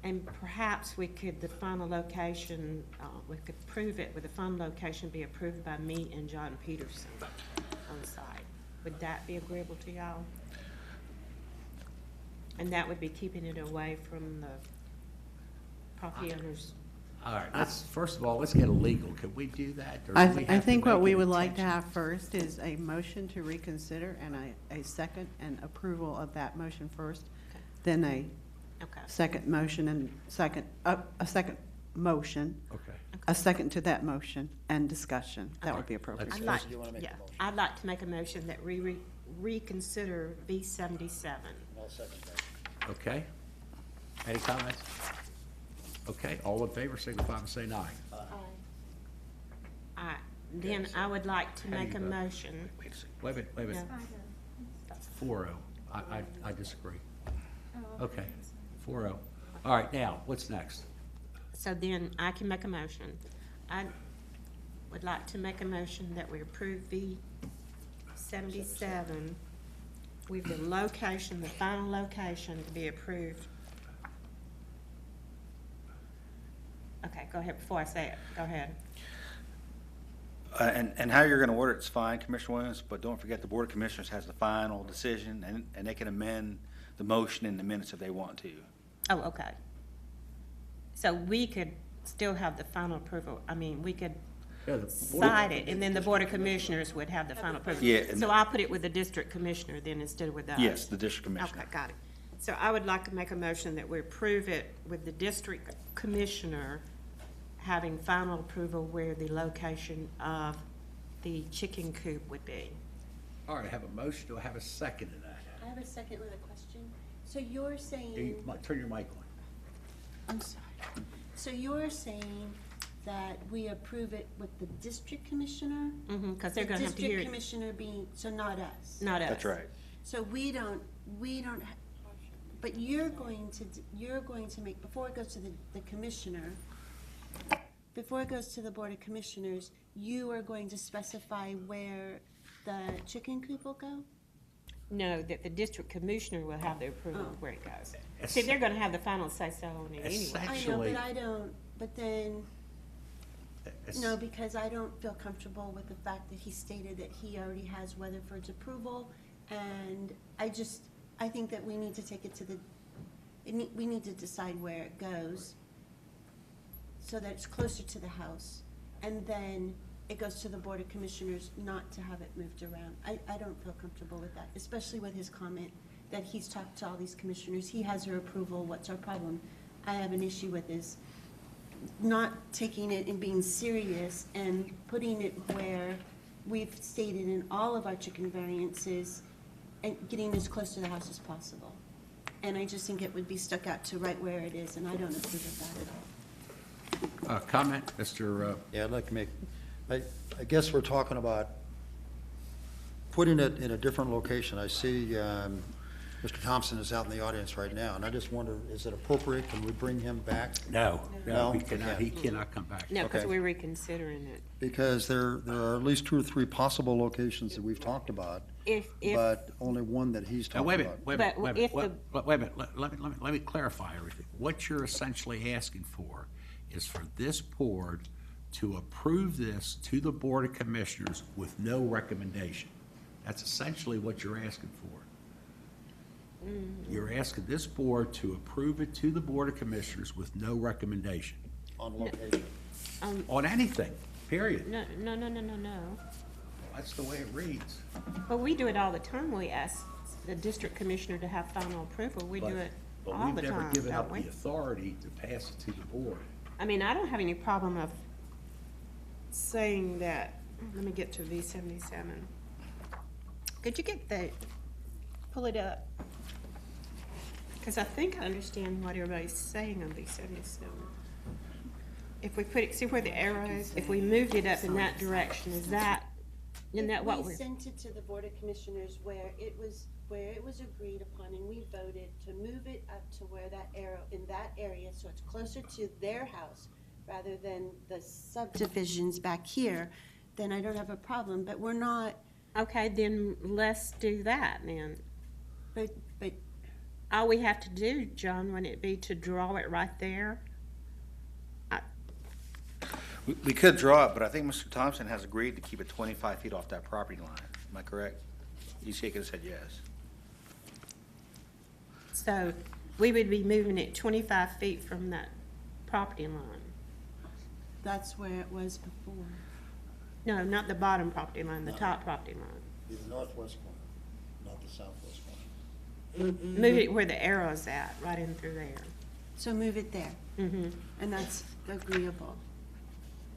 And perhaps we could, the final location, we could prove it with the final location be approved by me and John Peterson on the site. Would that be agreeable to y'all? And that would be keeping it away from the property owners. All right, first of all, let's get a legal. Can we do that? Or do we I have to think what make we an would like to intention? have first is a motion to reconsider and a second and approval of that motion first, then a Okay. second motion and a second motion, Okay. a second to that motion, and discussion. That would be appropriate. I'd like, I'd like to make a motion that we reconsider B77. I'll second that. Okay. Any comments? Okay, all in favor, signify by saying aye. Then I would like to How do make you a vote? motion. Wait a minute. No. 4-0. I disagree. Okay, 4-0. All right, now, what's next? So then I can make a motion. I would like to make a motion that we approve V77 with the location, the final location to be approved. Okay, go ahead, before I say it, go ahead. And how you're going to word it's fine, Commissioner Williams, but don't forget the Board of Commissioners has the final decision, and they can amend the motion in the minutes if they want to. Oh, okay. So we could still have the final approval, I mean, we could Yeah, the cite it, and then the Board of Commissioners would have the final approval. Yeah, and- So I'll put it with the District Commissioner then instead of with us. Yes, the District Commissioner. Okay, got it. So I would like to make a motion that we approve it with the District Commissioner having final approval where the location of the chicken coop would be. All right, I have a motion. Do I have a second to that? I have a second with a question. So you're You- saying, Turn your mic on. I'm sorry. So you're saying that we approve it with the district commissioner? Because they're gonna have to hear The it. district commissioner being, so not us? Not us. That's right. So we don't, but you're going to make, before it goes to the commissioner, before it goes to the Board of Commissioners, you are going to specify where the chicken coop will go? No, that the District Commissioner will have the approval Oh. of where it goes. See, they're gonna have the final say-so on it anyway. I know, Actually- but I don't, but then, It's- no, because I don't feel comfortable with the fact that he stated that he already has Weatherford's approval, and I think that we need to take it to we need to decide where it goes, so that it's closer to the house, and then it goes to the Board of Commissioners, not to have it moved around. I don't feel comfortable with that, especially with his comment that he's talked to all these commissioners, he has her approval, what's our problem? I have an issue with is not taking it and being serious and putting it where we've stated in all of our chicken variances and getting as close to the house as possible. And I just think it would be stuck out to right where it is, and I don't approve of that at all. Comment, Mr. Yeah, I'd like to make, I guess we're talking about putting it in a different location. I see Mr. Thompson is out in the audience right now, and I just wonder, is it appropriate? Can we bring him back? No, No? he cannot come back. No, because Okay. we're reconsidering it. Because there are at least 2 or 3 possible locations that we've talked about, If, but only one that he's Now, talked wait a about. minute, wait a minute, But wait a if minute, wait a minute, let me clarify everything. What you're essentially asking for is for this board to approve this to the Board of Commissioners with no recommendation. That's essentially what you're asking for. You're asking this board to approve it to the Board of Commissioners with no recommendation On location. on anything, period. No, no, no, no, no, no. That's the way it reads. But we do it all the time. We ask the District Commissioner to have final approval. We do it But all we've the never time, given don't up we? the authority to pass it to the board. I mean, I don't have any problem of saying that, let me get to V77. Could you get pull it up? Because I think I understand what everybody's saying on V77. If we put it, see where the arrow is? If we moved it up in that direction, isn't that what We we're? sent it to the Board of Commissioners where it was agreed upon, and we voted to move it up to where that arrow, in that area, so it's closer to their house rather than the subdivisions back here, then I don't have a problem, but we're not, Okay, then let's do that then. but all we have to do, John, wouldn't it be to draw it right there? We could draw it, but I think Mr. Thompson has agreed to keep it 25 feet off that property line. Am I correct? He's shaking his head yes. So we would be moving it 25 feet from that property line. That's where it was before. No, not the bottom property line, the top property line. Be the northwest corner, not the southwest corner. Move it where the arrow's at, right in through there. So move it there, Mm-hmm. and that's agreeable.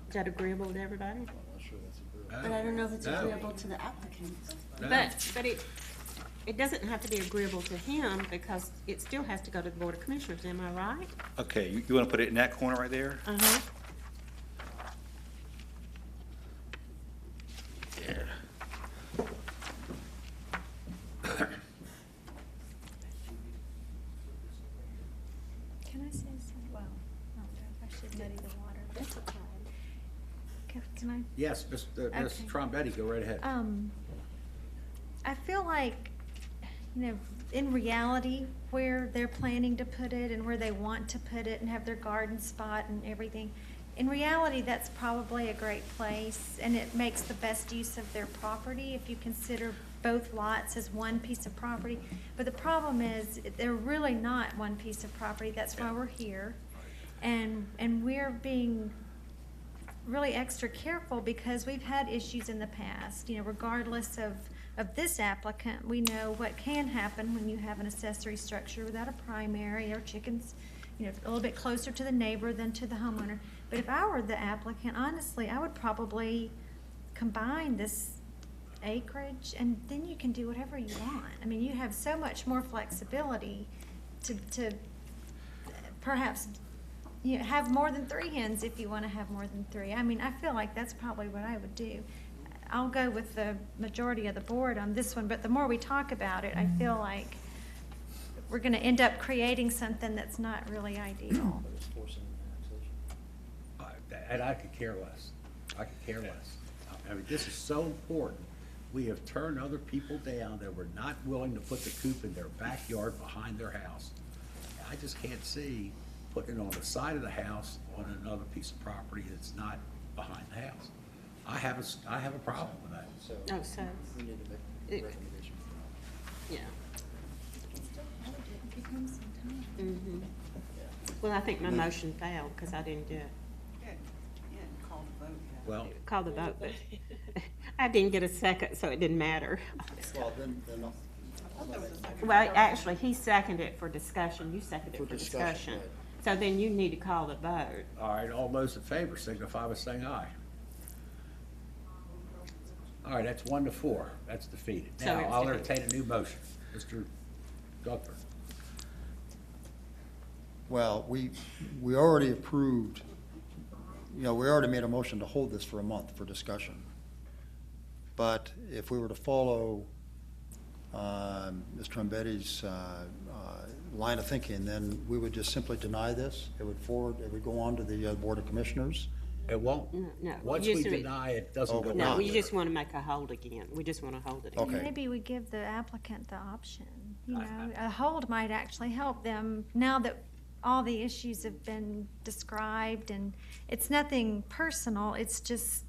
Is that agreeable to everybody? I'm not sure that's agreeable. But I don't know if it's No. agreeable to the applicant. But it doesn't have to be agreeable to him because it still has to go to the Board of Commissioners, am I right? Okay, you want to put it in that corner right there? Uh-huh. Yeah. Can I say something? Well, I don't know if I should muddy the water. That's okay. Can I? Yes, Ms. Okay. Trombetti, go right ahead. I feel like, in reality, where they're planning to put it and where they want to put it and have their garden spot and everything, in reality, that's probably a great place, and it makes the best use of their property if you consider both lots as one piece of property. But the problem is, they're really not one piece of property. That's why we're here. And we're being really extra careful because we've had issues in the past. Regardless of this applicant, we know what can happen when you have an accessory structure without a primary or chickens, a little bit closer to the neighbor than to the homeowner. But if I were the applicant, honestly, I would probably combine this acreage and then you can do whatever you want. I mean, you have so much more flexibility to perhaps have more than 3 hens if you want to have more than 3. I mean, I feel like that's probably what I would do. I'll go with the majority of the board on this one, but the more we talk about it, I feel like we're going to end up creating something that's not really ideal. But it's forcing annexation. And I could care less. I could care less. I mean, this is so important. We have turned other people down that were not willing to put the coop in their backyard behind their house. I just can't see putting it on the side of the house on another piece of property that's not behind the house. I have a problem with that. So Oh, so, we need to make a recommendation. yeah. Mm-hmm. Well, I think my motion failed because I didn't do it. Well, Call the vote, but I didn't get a second, so it didn't matter. Well, then I'll. Well, actually, he seconded it for discussion. You seconded it For for discussion, discussion. right. So then you need to call the vote. all right, all those in favor signify by saying aye. All right, that's 1-4. That's defeated. So Now, it's I'll defeated. entertain a new motion. Mr. Guthrie. Well, we already approved, we already made a motion to hold this for a month for discussion. But if we were to follow Ms. Trombetti's line of thinking, then we would just simply deny this. It would go on to the Board of Commissioners. It won't. No. Once you we just- deny it, doesn't Oh, go but No, on we there. just want to make a hold again. We just want to hold it again. Okay. Maybe we give the applicant the option, a hold might actually help them now that all the issues have been described, and it's nothing personal, it's just,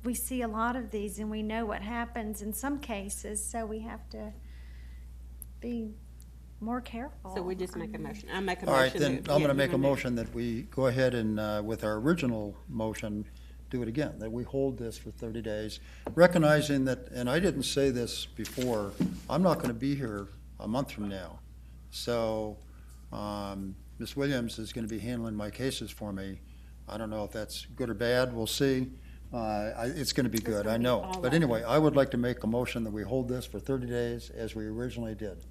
we see a lot of these and we know what happens in some cases, so we have to be more careful. So we just make a motion. I make a All right, motion. then that- I'm yeah, going to make a you wanna- motion that we go ahead and, with our original motion, do it again, that we hold this for 30 days, recognizing that, and I didn't say this before, I'm not going to be here a month from now. So Ms. Williams is going to be handling my cases for me. I don't know if that's good or bad, we'll see. It's going to be good, I know. all But of anyway, I would like to make a motion that we hold this for 30 days as we originally did.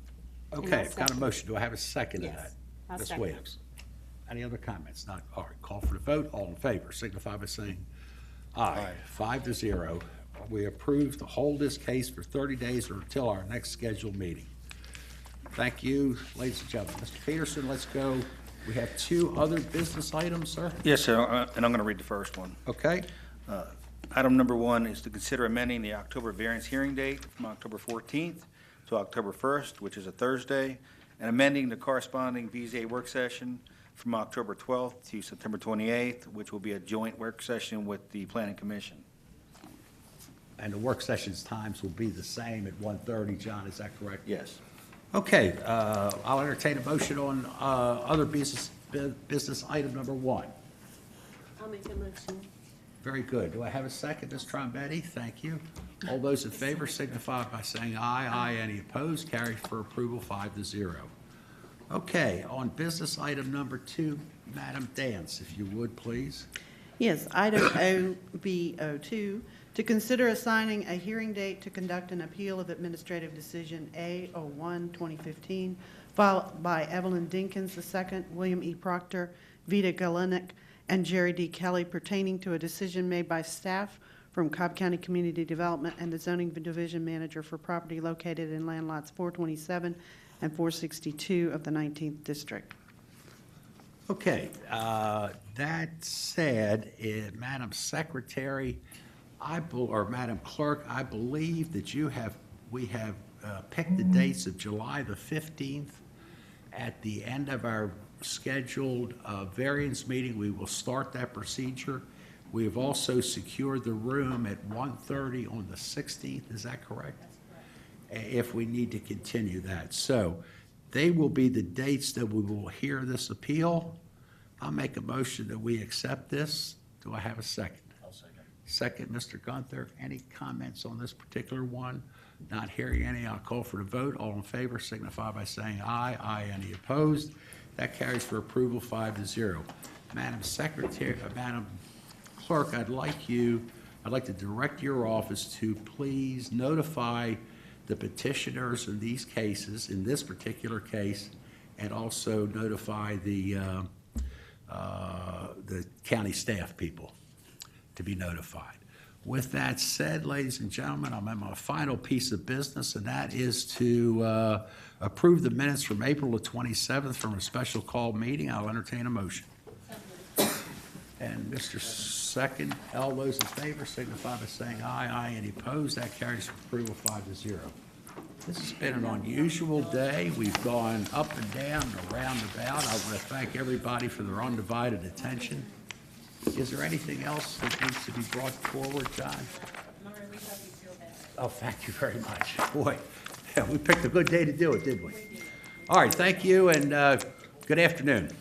Okay, I'll I've got a second. motion. Do I have a second to Yes, that? I'll Ms. second it. Williams? Any other comments? Not, all right, call for the vote. All in favor signify by saying aye. 5-0. We approve to hold this case for 30 days or until our next scheduled meeting. Thank you, ladies and gentlemen. Mr. Peterson, let's go. We have 2 other business items, sir. Yes, sir, and I'm going to read the first one. Okay? Item number 1 is to consider amending the October variance hearing date from October 14th to October 1st, which is a Thursday, and amending the corresponding BZA work session from October 12th to September 28th, which will be a joint work session with the Planning Commission. And the work session's times will be the same at 1:30, John, is that correct? Yes. Okay, I'll entertain a motion on other business item number 1. I'll make a motion. Very good. Do I have a second, Ms. Trombetti? Thank you. All those in favor signify by saying aye. Aye. Any opposed? Carried for approval 5-0. Okay, on business item number 2, Madam Dance, if you would, please. Yes, item OB02, to consider assigning a hearing date to conduct an appeal of administrative decision A01-2015, filed by Evelyn Dinkins II, William E. Proctor, Vita Galenick, and Jerry D. Kelly pertaining to a decision made by staff from Cobb County Community Development and the Zoning Division Manager for property located in land lots 427 and 462 of the 19th District. Okay, that said, Madam Secretary, or Madam Clerk, I believe that we have picked the dates of July the 15th. At the end of our scheduled variance meeting, we will start that procedure. We have also secured the room at 1:30 on the 16th, is that correct? If we need to continue that. So they will be the dates that we will hear this appeal. I'll make a motion that we accept this. Do I have a second? I'll second. Second, Mr. Gunther. Any comments on this particular one? Not hearing any, I'll call for the vote. All in favor signify by saying aye. Aye. Any opposed? That carries for approval 5-0. Madam Secretary, Madam Clerk, I'd like to direct your office to please notify the petitioners in these cases, in this particular case, and also notify the county staff people to be notified. With that said, ladies and gentlemen, I'm at my final piece of business, and that is to approve the minutes from April the 27th from a special call meeting. I'll entertain a motion. And Mr. Second, all those in favor signify by saying aye. Aye. Any opposed? That carries for approval 5-0. This has been an unusual day. We've gone up and down and around and about. I want to thank everybody for their undivided attention. Is there anything else that needs to be brought forward, John? Oh, thank you very much. Boy, yeah, we picked a good day to do it, didn't we? All right, thank you, and good afternoon.